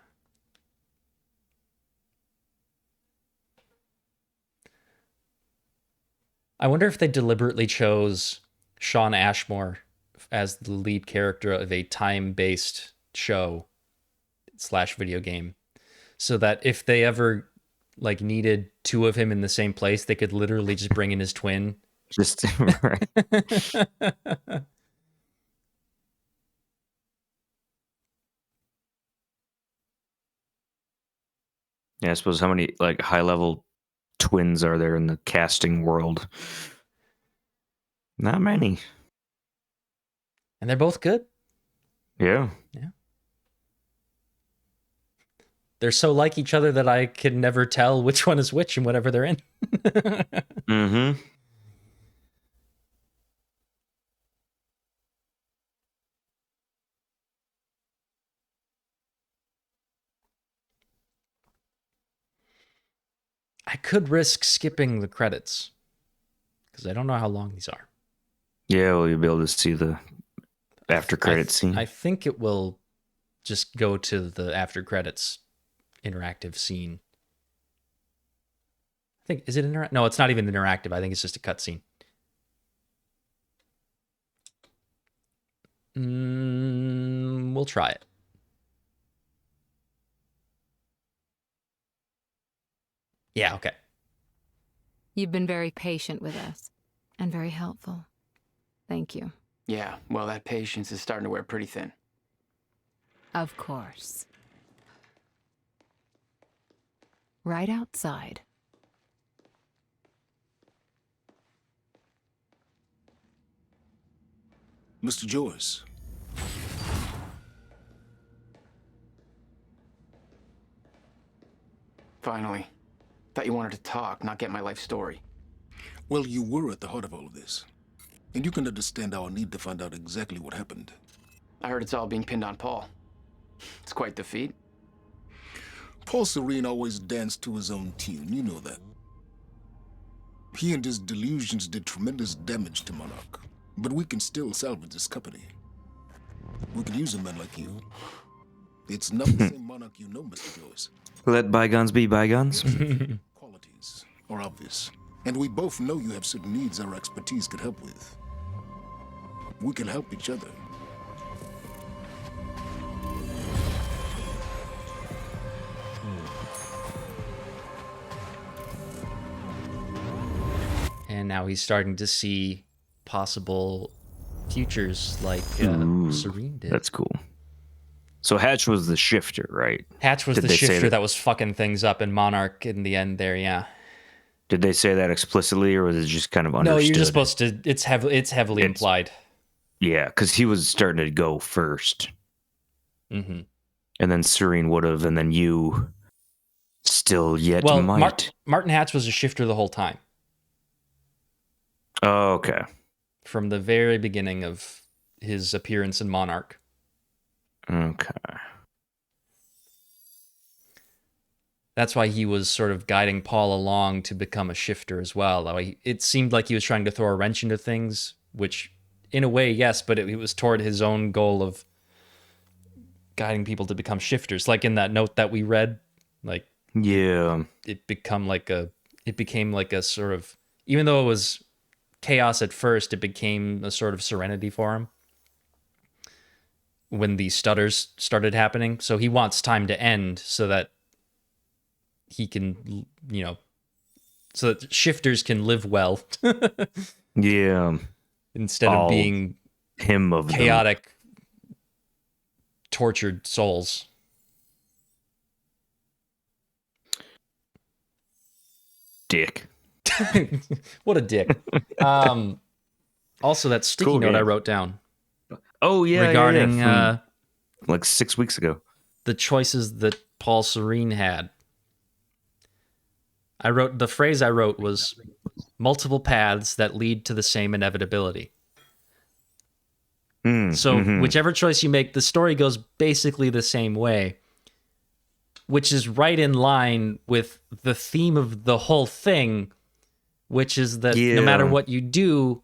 I wonder if they deliberately chose Sean Ashmore as the lead character of a time-based show / video game, so that if they ever like needed two of him in the same place, they could literally just bring in his twin. Just right. Yeah, I suppose how many like high-level twins are there in the casting world? Not many. And they're both good. Yeah. Yeah. They're so like each other that I can never tell which one is which and whatever they're in. Mm-hmm. I could risk skipping the credits because I don't know how long these are. Yeah, well, you'll be able to see the after credits scene. I think it will just go to the after credits interactive scene. I think, is it interactive? No, it's not even interactive. I think it's just a cutscene. We'll try it. Yeah, okay. You've been very patient with us and very helpful. Thank you. Yeah, well, that patience is starting to wear pretty thin. Of course. Right outside. Mr. Joyce. Finally. Thought you wanted to talk, not get my life story. Well, you were at the heart of all of this. And you can understand our need to find out exactly what happened. I heard it's all being pinned on Paul. It's quite the feat. Paul Serene always danced to his own tune, you know that. He and his delusions did tremendous damage to Monarch. But we can still salvage this company. We can use a man like you. It's not the same Monarch you know, Mr. Joyce. Let bygones be bygones. Qualities are obvious. And we both know you have certain needs our expertise could help with. We can help each other. And now he's starting to see possible futures like Serene did. That's cool. So Hatch was the shifter, right? Hatch was Did the they say shifter that was fucking things up in Monarch in the end there, yeah. Did they say that explicitly, or was it just kind of understood? No, you're just supposed to. It's heavily implied. Yeah, because he was starting to go first, Mm-hmm. and then Serene would have, and then you still yet Well, might. Martin Hatch was a shifter the whole time. Oh, okay. From the very beginning of his appearance in Monarch. Okay. That's why he was sort of guiding Paul along to become a shifter as well. It seemed like he was trying to throw a wrench into things, which in a way, yes, but it was toward his own goal of guiding people to become shifters. Like in that note that we read, like, yeah, it became like a sort of, even though it was chaos at first, it became a sort of serenity for him when the stutters started happening. So he wants time to end so that he can, so that shifters can live well. Yeah. Instead of being him of chaotic, tortured souls. Dick. What a dick. Also, that sticky note I wrote down. Oh, yeah. Regarding from, like 6 weeks ago. The choices that Paul Serene had. The phrase I wrote was multiple paths that lead to the same inevitability. So whichever choice you make, the story goes basically the same way, which is right in line with the theme of the whole thing, which is that no matter what you do,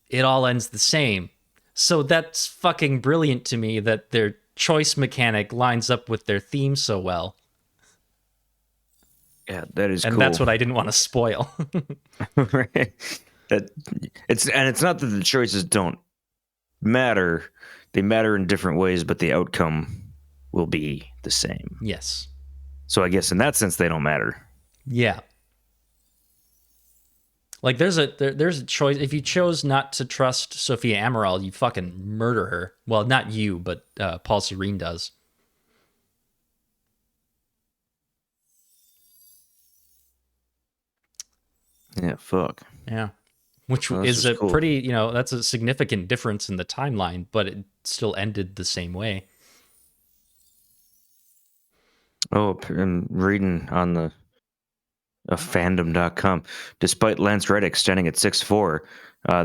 it all ends the same. So that's fucking brilliant to me that their choice mechanic lines up with their theme so well. Yeah, that is and cool. That's what I didn't want to spoil. Right. It's not that the choices don't matter. They matter in different ways, but the outcome will be the same. Yes. So I guess in that sense, they don't matter. Yeah. Like there's a choice. If you chose not to trust Sophia Amaral, you fucking murder her. Well, not you, but Paul Serene does. Yeah, fuck. Yeah. Which Well, that's is just a cool. pretty, that's a significant difference in the timeline, but it still ended the same way. Oh, I'm reading on the fandom.com. Despite Lance Reddick standing at 6'4",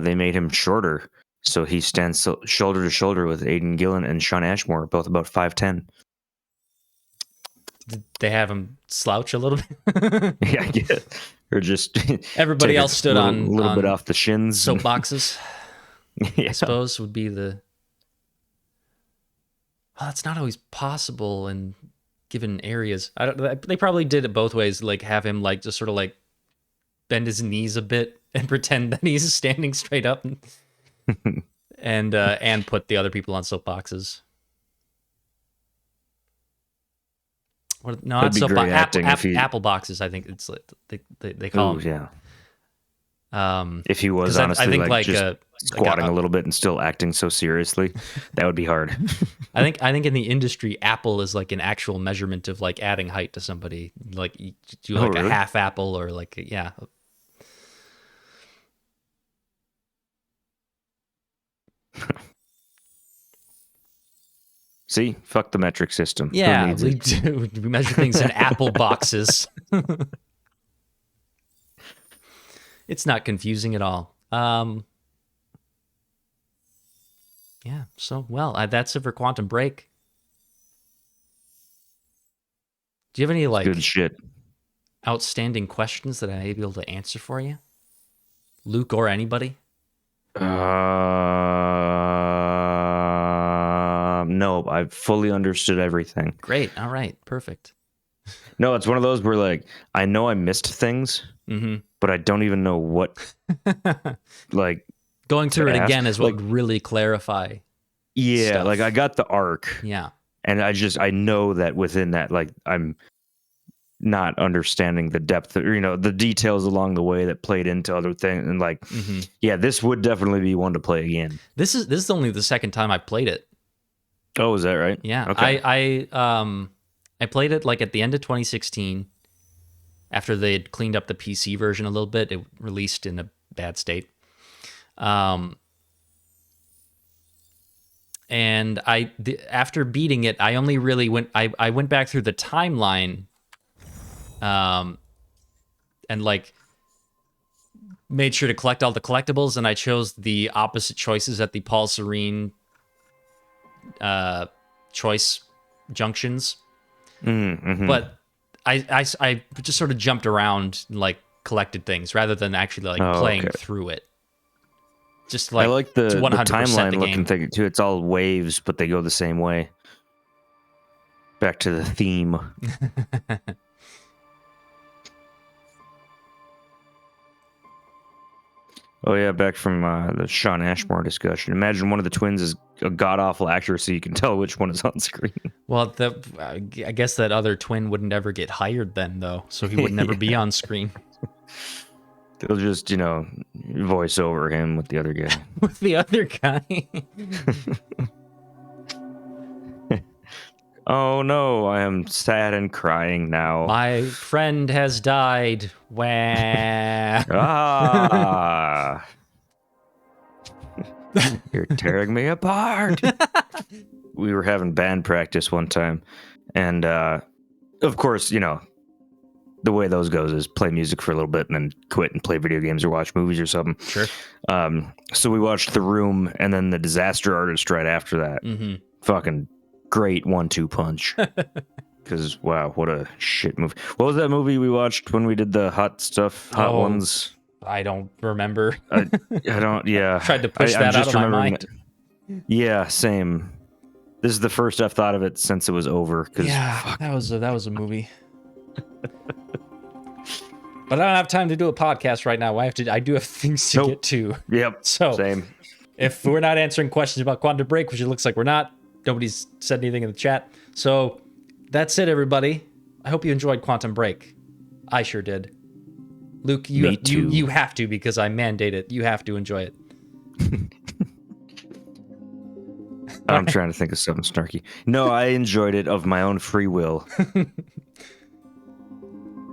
they made him shorter, so he stands shoulder to shoulder with Aidan Gillen and Sean Ashmore, both about 5'10". Did they have him slouch a little bit? Yeah, I guess. Or just Everybody take else stood a on little bit off the shins. soapboxes. Yeah. I suppose would be the. Well, that's not always possible in given areas. They probably did it both ways, like have him like just sort of like bend his knees a bit and pretend that he's standing straight up, and put the other people on soapboxes. Or, no, That'd not be great acting if he- apple boxes. I think it's like they call Ooh, them. yeah. If he was 'cause honestly I think like just like squatting a little bit and still acting so seriously, that would be hard. I think in the industry, apple is like an actual measurement of like adding height to somebody. Like you do like really? a half apple or like yeah. See, fuck the metric system. Who Yeah, needs we it? do. We measure things in apple boxes. It's not confusing at all. Yeah, so, well, that's it for Quantum Break. Do you have any, like, Good shit. outstanding questions that I may be able to answer for you? Luke or anybody? No, I've fully understood everything. Great. All right. Perfect. No, it's one of those where like I know I missed things, but I don't even know what. Like going through to it ask. again is what Like, would really clarify. Yeah, stuff. like I got the arc. Yeah. And I know that within that, like I'm not understanding the depth, or, the details along the way that played into other things, and like, yeah, this would definitely be one to play again. This is only the second time I played it. Oh, is that right? Yeah. Okay. I played it like at the end of 2016 after they had cleaned up the PC version a little bit. It released in a bad state. And after beating it, I only really I went back through the timeline and like made sure to collect all the collectibles, and I chose the opposite choices at the Paul Serene choice junctions. But I just sort of jumped around and like collected things rather than actually like playing through it. Just like I like the 100% timeline the looking game. thing too. It's all waves, but they go the same way. Back to the theme. Oh yeah, back from the Sean Ashmore discussion. Imagine one of the twins is a god-awful actor, so you can tell which one is on screen. Well, I guess that other twin wouldn't ever get hired then, though, so he would never be on screen. They'll just, voice over him with the other guy. With the other guy. Oh no, I am sad and crying now. My friend has died. Wah. Ah. You're tearing me apart. We were having band practice one time, and of course, the way those goes is play music for a little bit and then quit and play video games or watch movies or something. Sure. So we watched The Room and then The Disaster Artist right after that. Fucking great 1-2 punch. Because wow, what a shit movie. What was that movie we watched when we did the hot ones? I don't remember. I don't. Yeah, Tried to push that out of my mind. Yeah, same. This is the first I've thought of it since it was over. Cause Yeah, that was a movie. But I don't have time to do a podcast right now. I do have things to get to. Yep. So same. If we're not answering questions about Quantum Break, which it looks like we're not, nobody's said anything in the chat. So that's it, everybody. I hope you enjoyed Quantum Break. I sure did. Luke, you have to, because I mandate it. You have to enjoy it. I'm trying to think of something snarky. No, I enjoyed it of my own free will.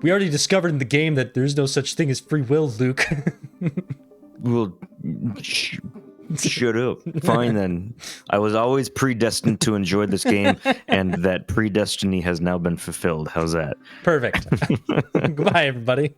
We already discovered in the game that there's no such thing as free will, Luke. Well, shut up. Fine then. I was always predestined to enjoy this game, and that predestiny has now been fulfilled. How's that? Perfect. Goodbye, everybody.